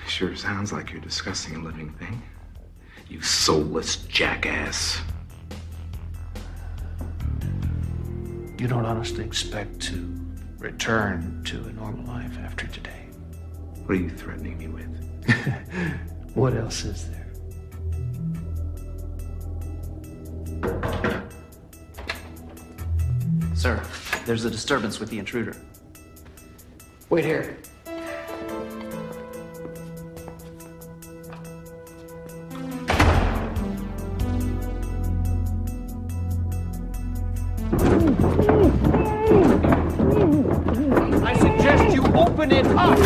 Sure sounds like you're discussing a living thing. You soulless jackass. You don't honestly expect to return to a normal life after today. What are you threatening me with? What else is there? Sir, there's a disturbance with the intruder. Wait here. Open it up!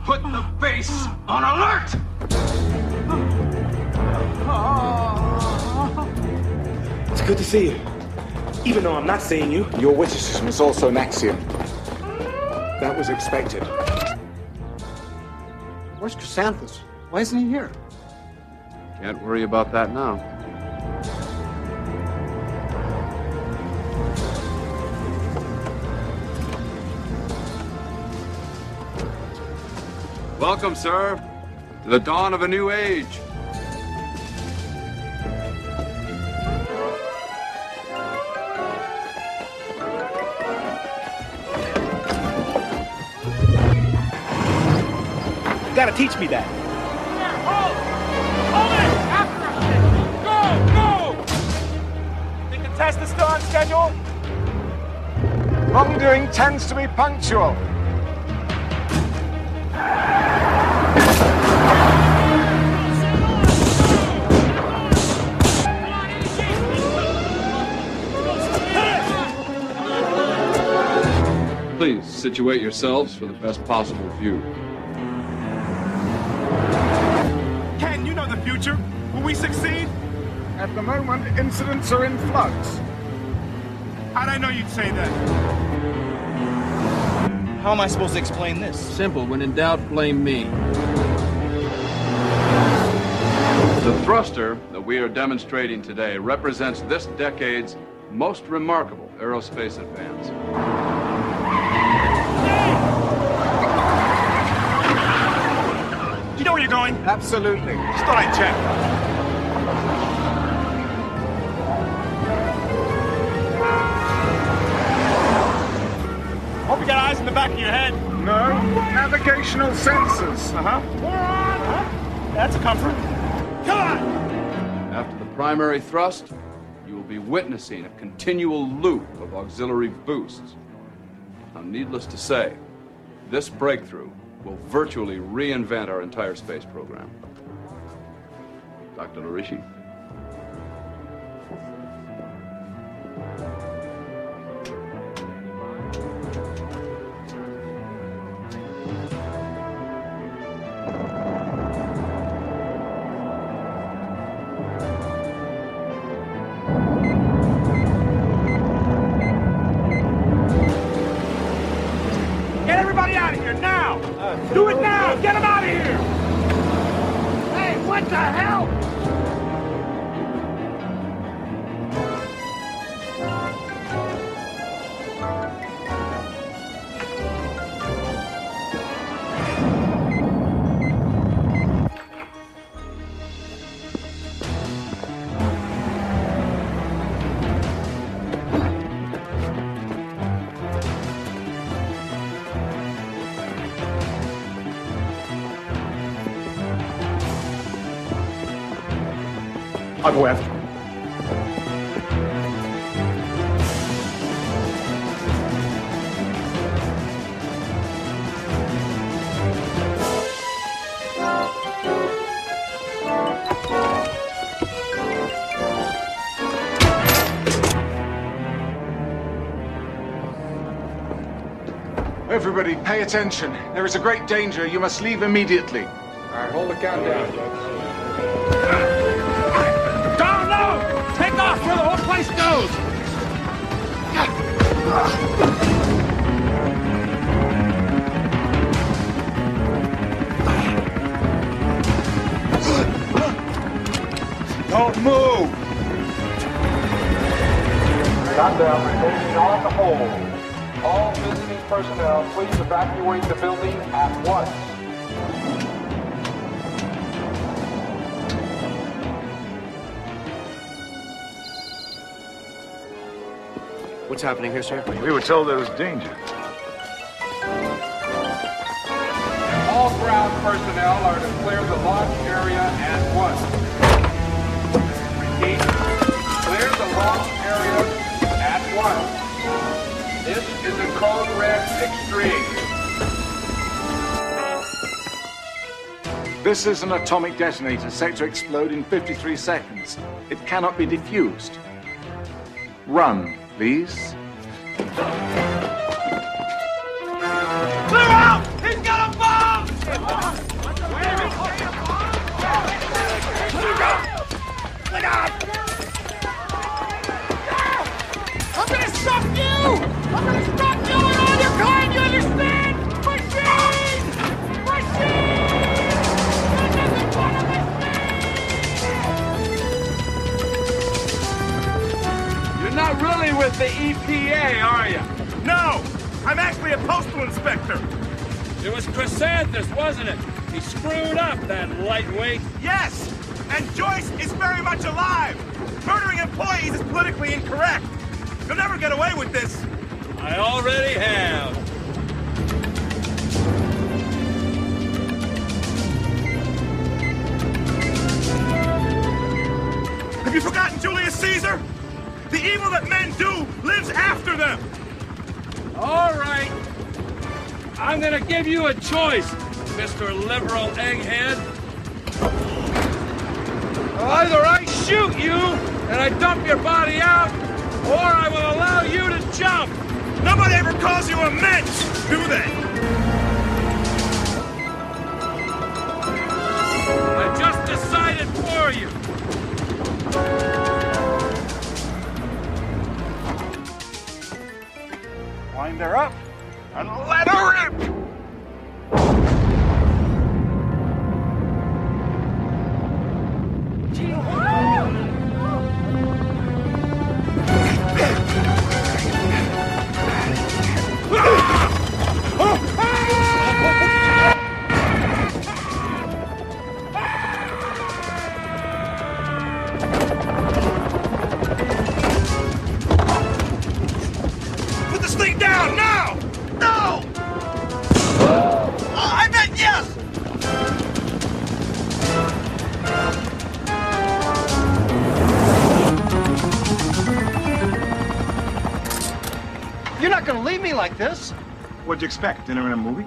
Put the base on alert! It's good to see you. Even though I'm not seeing you, your witticism is also an axiom. That was expected. Where's Chrysanthus? Why isn't he here? Can't worry about that now. Welcome, sir, to the dawn of a new age. You gotta teach me that. Think the test is still on schedule? Wrongdoing tends to be punctual. Please situate yourselves for the best possible view. Ken, you know the future. Will we succeed? At the moment, incidents are in flux. How'd I know you'd say that? How am I supposed to explain this? Simple. When in doubt, blame me. The thruster that we are demonstrating today represents this decade's most remarkable aerospace advance. You know where you're going? Absolutely. Just thought I'd check. Hope you got eyes in the back of your head. No, navigational sensors. That's a comfort. Come on! After the primary thrust, you will be witnessing a continual loop of auxiliary boosts. Now, needless to say, this breakthrough will virtually reinvent our entire space program. Dr. Larishi? Get everybody out of here now! Do it now! Get them out of here! Hey, what the hell? I'll go after him. Everybody, pay attention. There is a great danger. You must leave immediately. All right, hold the countdown. Down low! Take off where the whole place goes! Don't move! Countdown, remaining on the hold. All visiting personnel, please evacuate the building at once. What's happening here, sir? We were told there was danger. All ground personnel are to clear the launch area at once. Repeat, clear the launch area at once. This is a code red extreme. This is an atomic detonator set to explode in 53 seconds. It cannot be defused. Run, please. Clear out! He's got a bomb! Look out! I'm gonna stop you! I'm gonna stop you and all your kind, you understand? Machine! Machine! You're nothing but a machine! You're not really with the EPA, are you? No! I'm actually a postal inspector! It was Chrysanthus, wasn't it? He screwed up, that lightweight. Yes! And Joyce is very much alive! Murdering employees is politically incorrect! You'll never get away with this! I already have. Have you forgotten Julius Caesar? The evil that men do lives after them! All right. I'm gonna give you a choice, Mr. Liberal Egghead. Either I shoot you and I dump your body out, or I will allow you to jump. Nobody ever calls you a mensch, do they? I just decided for you. Wind her up and let her rip! Put this thing down now! No! I meant yes! You're not gonna leave me like this. What'd you expect? Dinner and a movie?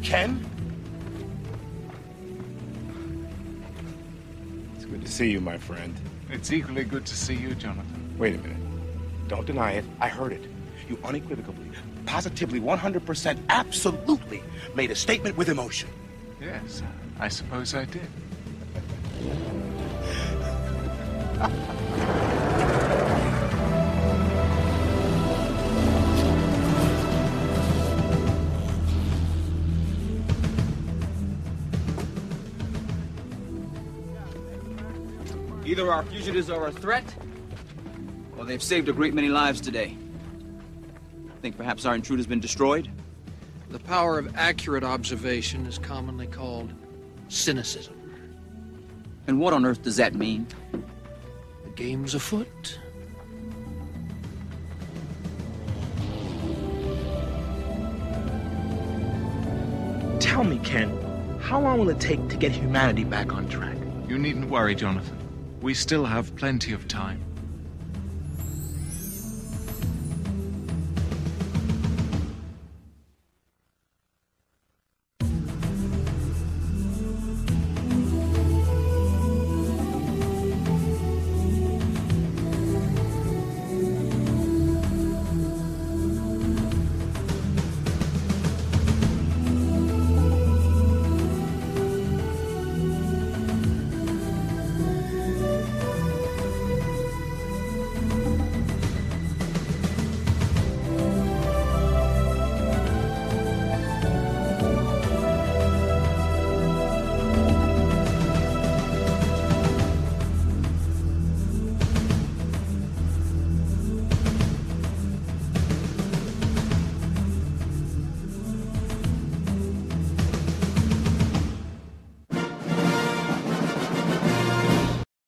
Ken? It's good to see you, my friend. It's equally good to see you, Jonathan. Wait a minute. Don't deny it. I heard it. You unequivocally, positively, 100%, absolutely made a statement with emotion. Yes, I suppose I did. Either our fugitives are a threat, or they've saved a great many lives today. Think perhaps our intruder's been destroyed? The power of accurate observation is commonly called cynicism. And what on earth does that mean? The game's afoot. Tell me, Ken, how long will it take to get humanity back on track? You needn't worry, Jonathan. We still have plenty of time.